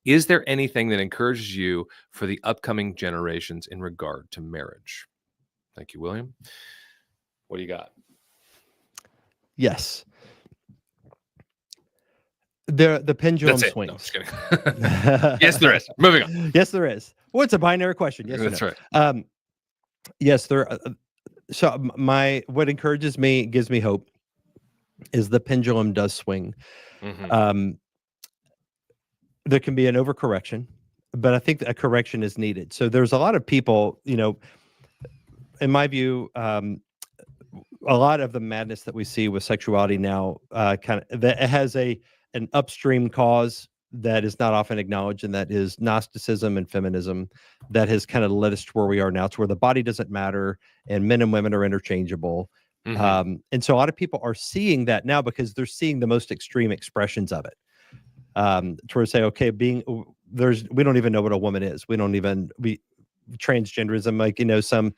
Is there anything that encourages you for the upcoming generations in regard to marriage? Thank you, William. What do you got? Yes. The pendulum swings. No, I'm just kidding. Yes, there is. Moving on. Yes, there is. Well, it's a binary question. Yes, that's right. Yes, there. So what encourages me, gives me hope, is the pendulum does swing. Mm-hmm. There can be an overcorrection, but I think that a correction is needed. So there's a lot of people, in my view, a lot of the madness that we see with sexuality now, kind of that has an upstream cause that is not often acknowledged, and that is Gnosticism and feminism that has kind of led us to where we are now, to where the body doesn't matter and men and women are interchangeable. Mm-hmm. And so a lot of people are seeing that now because they're seeing the most extreme expressions of it. To where say, okay, we don't even know what a woman is. Transgenderism, like, some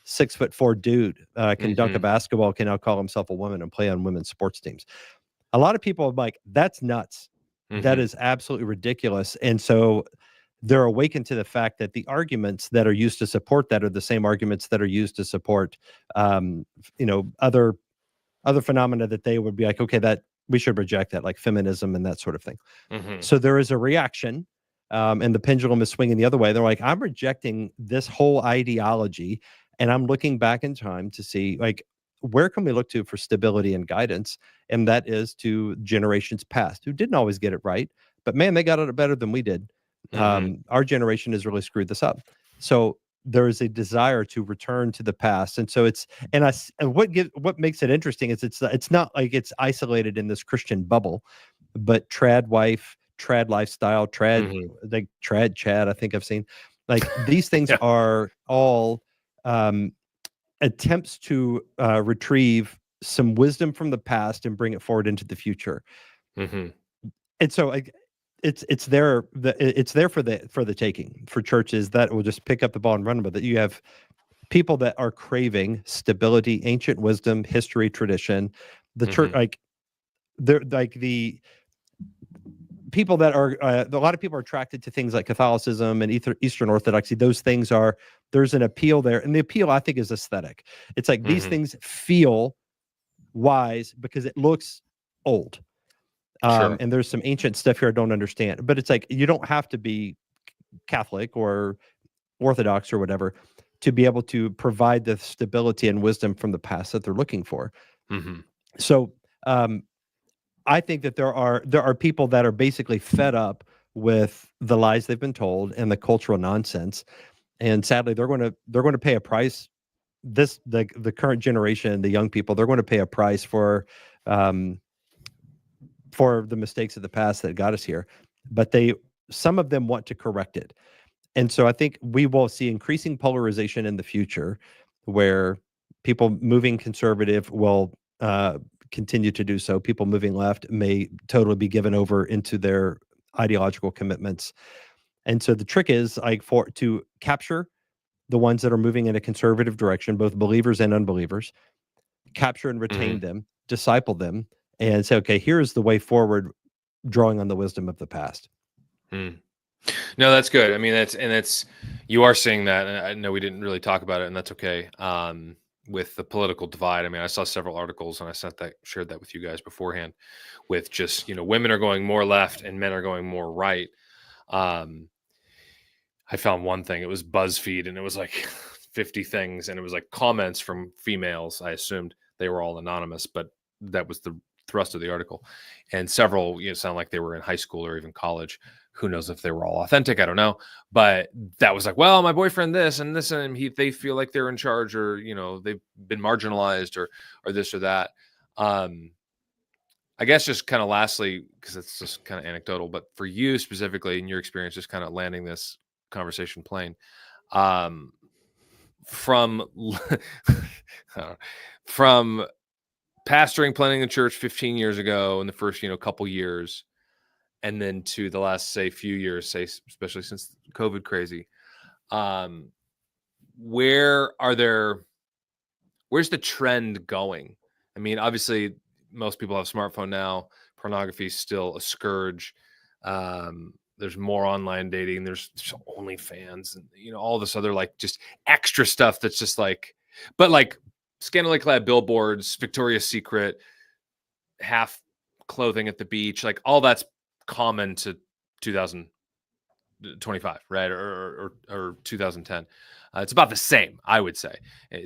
6'4" dude can dunk a basketball, can now call himself a woman and play on women's sports teams. A lot of people are like, that's nuts. Mm-hmm. That is absolutely ridiculous. And so they're awakened to the fact that the arguments that are used to support that are the same arguments that are used to support, other phenomena that they would be like, okay, that we should reject that, like feminism and that sort of thing. Mm-hmm. So there is a reaction, and the pendulum is swinging the other way. They're like, I'm rejecting this whole ideology, and I'm looking back in time to see, like, where can we look to for stability and guidance? And that is to generations past who didn't always get it right, but man, they got it better than we did. Our generation has really screwed this up. So there is a desire to return to the past. And so what makes it interesting is it's not like it's isolated in this Christian bubble, but trad wife, trad lifestyle, like trad Chad, I think I've seen, like these things are all attempts to retrieve some wisdom from the past and bring it forward into the future. And so it's there for the taking for churches that will just pick up the ball and run with it. You have people that are craving stability, ancient wisdom, history, tradition. The church, like they're like the people that are a lot of people are attracted to things like Catholicism and Eastern Orthodoxy. Those things there's an appeal there, and the appeal, I think, is aesthetic. It's like these things feel wise because it looks old. Sure. And there's some ancient stuff here I don't understand, but it's like you don't have to be Catholic or Orthodox or whatever to be able to provide the stability and wisdom from the past that they're looking for. So I think that there are people that are basically fed up with the lies they've been told and the cultural nonsense, and sadly they're going to pay a price. The current generation, the young people, they're going to pay a price for the mistakes of the past that got us here, but some of them want to correct it. And so I think we will see increasing polarization in the future where people moving conservative will continue to do so. People moving left may totally be given over into their ideological commitments. And so the trick is like to capture the ones that are moving in a conservative direction, both believers and unbelievers, capture and retain them, disciple them, and say, okay, here's the way forward, drawing on the wisdom of the past. No, that's good. I mean, that's you are seeing that, and I know we didn't really talk about it, and that's okay. With the political divide, I mean, I saw several articles, and I shared that with you guys beforehand, with just women are going more left and men are going more right. I found one thing. It was BuzzFeed, and it was like 50 things, and it was like comments from females. I assumed they were all anonymous, but that was the thrust of the article. And several, sound like they were in high school or even college. Who knows if they were all authentic? I don't know. But that was like, well, my boyfriend this and this, and they feel like they're in charge, or they've been marginalized, or this or that. I guess just kind of lastly, because it's just kind of anecdotal, but for you specifically in your experience, just kind of landing this conversation plane, from from pastoring, planning the church 15 years ago in the first couple years, and then to the last few years, especially since COVID crazy, where's the trend going? I mean, obviously most people have a smartphone now. Pornography is still a scourge. There's more online dating. There's OnlyFans and all this other like just extra stuff that's just like, but like scantily clad billboards, Victoria's Secret, half clothing at the beach, like all that's common to 2025, right? Or 2010. It's about the same, I would say,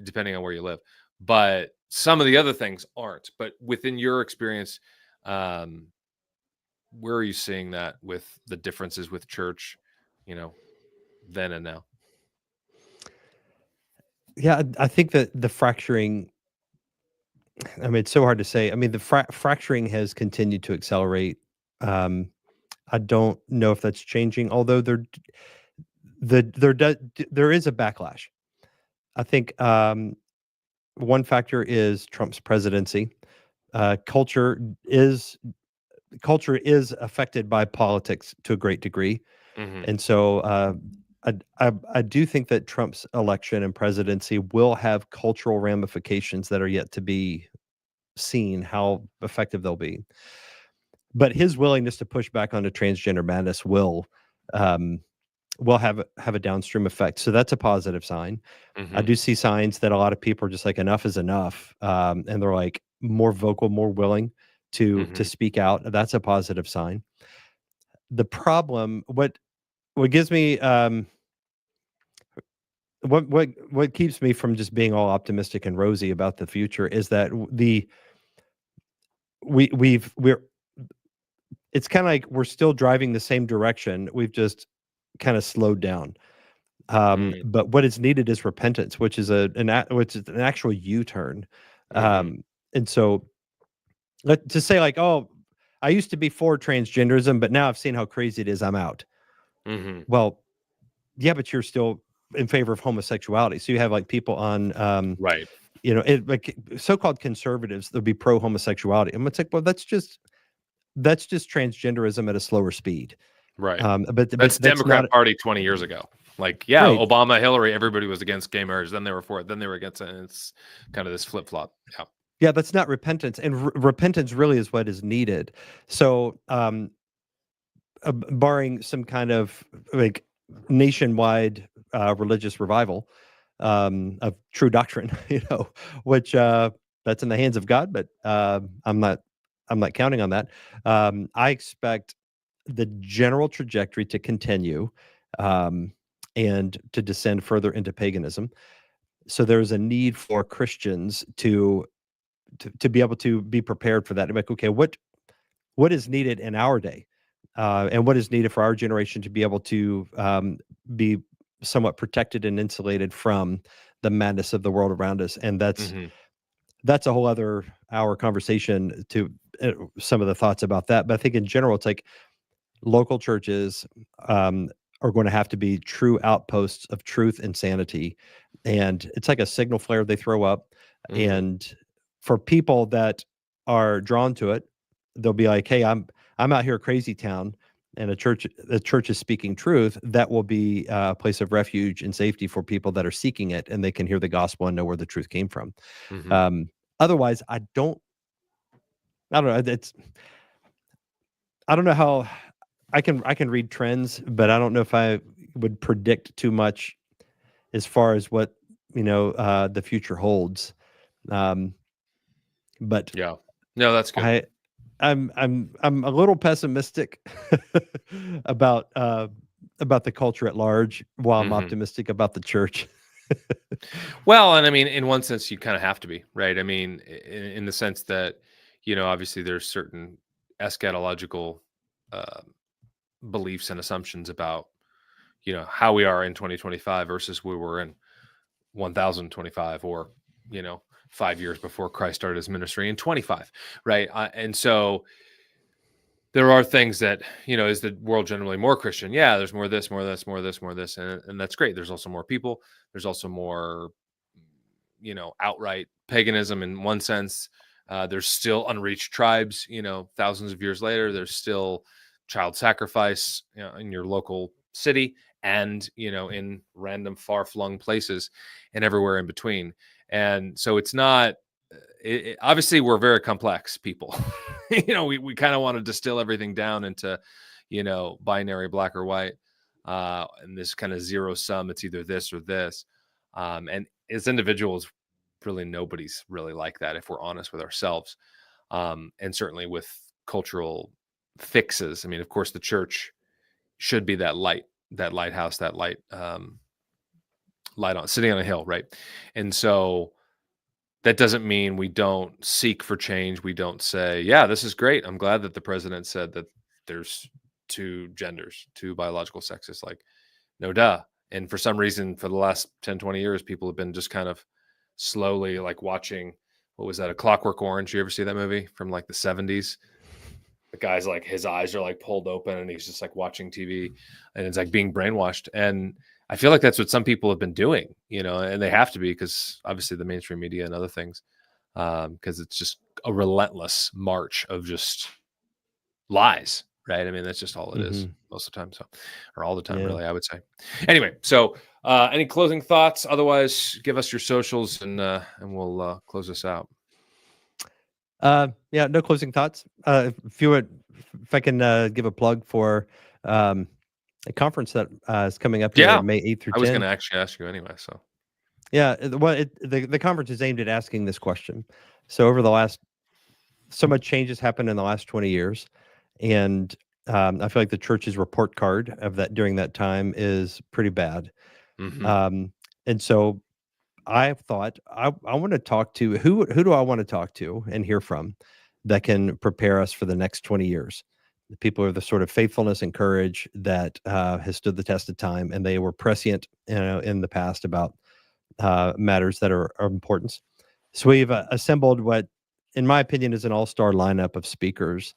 depending on where you live. But some of the other things aren't. But within your experience, where are you seeing that with the differences with church, then and now? Yeah, I think that the fracturing, I mean, it's so hard to say. I mean, the fracturing has continued to accelerate. I don't know if that's changing, although there is a backlash. I think one factor is Trump's presidency. Culture is affected by politics to a great degree. And so I do think that Trump's election and presidency will have cultural ramifications that are yet to be seen, how effective they'll be. But his willingness to push back onto transgender madness will have a downstream effect. So that's a positive sign. I do see signs that a lot of people are just like, enough is enough. And they're like more vocal, more willing to speak out. That's a positive sign. The problem, what gives me, what keeps me from just being all optimistic and rosy about the future is that it's kind of like we're still driving the same direction. We've just kind of slowed down. But what is needed is repentance, which is an actual U-turn. And so to say like, oh, I used to be for transgenderism, but now I've seen how crazy it is, I'm out. Well, yeah, but you're still in favor of homosexuality. So you have like people on, right. Like so-called conservatives, they'll be pro-homosexuality. And it's like, well, that's just transgenderism at a slower speed. Right. But that's Democrat Party 20 years ago. Like, yeah, right. Obama, Hillary, everybody was against gay marriage. Then they were for it. Then they were against it. And it's kind of this flip-flop. Yeah. Yeah, that's not repentance. And repentance really is what is needed. So barring some kind of like nationwide religious revival of true doctrine, which that's in the hands of God, but I'm not counting on that. I expect the general trajectory to continue and to descend further into paganism. So there's a need for Christians to be able to be prepared for that. I'm like, okay, what is needed in our day, and what is needed for our generation to be able to be somewhat protected and insulated from the madness of the world around us. And that's a whole other hour conversation to some of the thoughts about that. But I think in general, it's like local churches are going to have to be true outposts of truth and sanity. And it's like a signal flare they throw up. And for people that are drawn to it, they'll be like, hey, I'm out here crazy town. and the church is speaking truth, that will be a place of refuge and safety for people that are seeking it, and they can hear the gospel and know where the truth came from. Mhm. Otherwise, I don't know. I don't know how I can read trends, but I don't know if I would predict too much as far as what the future holds. Um, but Yeah. No, that's good. I'm a little pessimistic about the culture at large, while I'm Mhm. optimistic about the church. Well, and I mean, in one sense, you kind of have to be, right? I mean, in the sense that, obviously there's certain eschatological uh, beliefs and assumptions about, how we are in 2025 versus we were in 1025, or, you know, 5 years before Christ started his ministry in 25, right? And so there are things that, is the world generally more Christian? Yeah, there's more of this, more of this, more of this, more of this, and that's great. There's also more people. There's also more, outright paganism in one sense. There's still unreached tribes. Thousands of years later, there's still child sacrifice, in your local city, and in random far-flung places, and everywhere in between. And so it's not. Obviously, we're very complex people. We kind of want to distill everything down into, binary black or white, and this kind of zero sum. It's either this or this. And as individuals, really nobody's really like that, if we're honest with ourselves. And certainly with cultural fixes. I mean, of course, the church should be that light, that lighthouse, that light on sitting on a hill, right? And so that doesn't mean we don't seek for change. We don't say, yeah, this is great. I'm glad that the president said that there's two genders, two biological sexes. Like, no duh. And for some reason, for the last 10, 20 years, people have been just kind of slowly like watching, what was that, A Clockwork Orange? You ever see that movie from like the 70s? The guy's like, his eyes are like pulled open and he's just like watching TV, and it's like being brainwashed. And I feel like that's what some people have been doing, and they have to be, because obviously the mainstream media and other things, because it's just a relentless march of just lies, right? I mean, that's just all it is Mhm. most of the time. So, or all the time, Yeah. really, I would say. Anyway, so any closing thoughts? Otherwise, give us your socials, and we'll close this out. Yeah, no closing thoughts. If I can give a plug for a conference that is coming up here Yeah, May 8th through I was going 10th. to actually ask you anyway. So, Yeah, the conference is aimed at asking this question. So so much change has happened in the last 20 years, and I feel like the church's report card of that during that time is pretty bad. mhm. Um, and so I thought I want to talk to who do I want to talk to and hear from that can prepare us for the next 20 years. The people are the sort of faithfulness and courage that has stood the test of time, and they were prescient, in the past about matters that are importance. So we've assembled what, in my opinion, is an all-star lineup of speakers.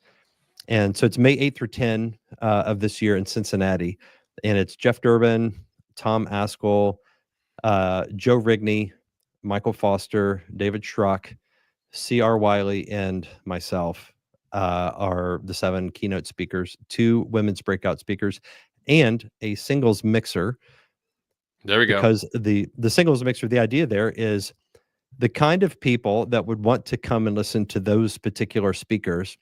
And so it's May 8th through 10 of this year in Cincinnati. And it's Jeff Durbin, Tom Askell, Joe Rigney, Michael Foster, David Schrock, C.R. Wiley, and myself are the 7 keynote speakers, 2 women's breakout speakers, and a singles mixer. There we go. Because the singles mixer, the idea there is the kind of people that would want to come and listen to those particular speakers.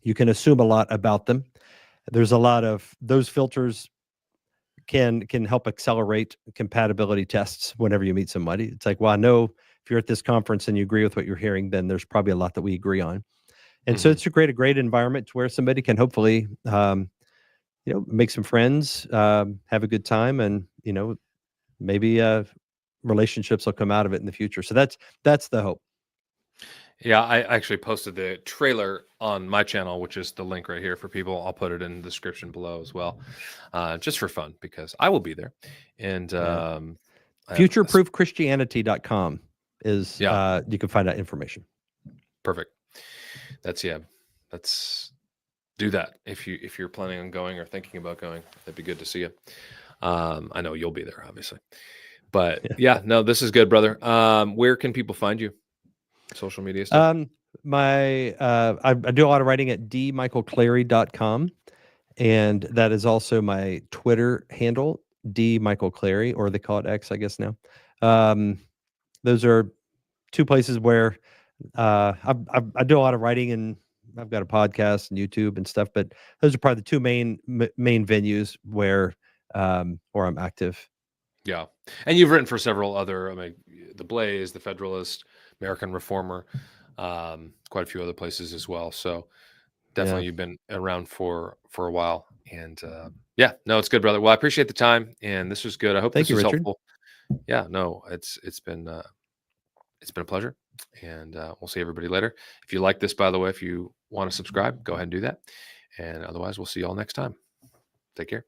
You can assume a lot about them. There's a lot of those filters can help accelerate compatibility tests whenever you meet somebody. It's like, well, I know if you're at this conference and you agree with what you're hearing, then there's probably a lot that we agree on. And so Mhm. it's a great environment to where somebody can hopefully, make some friends, have a good time, and maybe relationships will come out of it in the future. So that's the hope. Yeah, I actually posted the trailer on my channel, which is the link right here for people. I'll put it in the description below as well, just for fun, because I will be there. And Yeah. I have Futureproofchristianity.com is yeah, you can find out information. perfect. That's do that if you're planning on going or thinking about going. That'd be good to see you. I know you'll be there, obviously, but yeah, no, this is good, brother. Where can people find you? Social media stuff. I do a lot of writing at dmichaelclary.com, and that is also my Twitter handle, D Michael Clary, or they call it X, I guess now. Those are two places where I do a lot of writing, and I've got a podcast and YouTube and stuff. But those are probably the two main venues where I'm active. Yeah. And you've written for several other, The Blaze, The Federalist, American Reformer, quite a few other places as well. So definitely you've been around for a while. And yeah, no, it's good, brother. Well, I appreciate the time, and this was good. I hope Thank this you, was Richard. helpful. Yeah, no, it's been a pleasure, and we'll see everybody later. If you like this, by the way, if you want to subscribe, go ahead and do that. And otherwise, we'll see you all next time. Take care.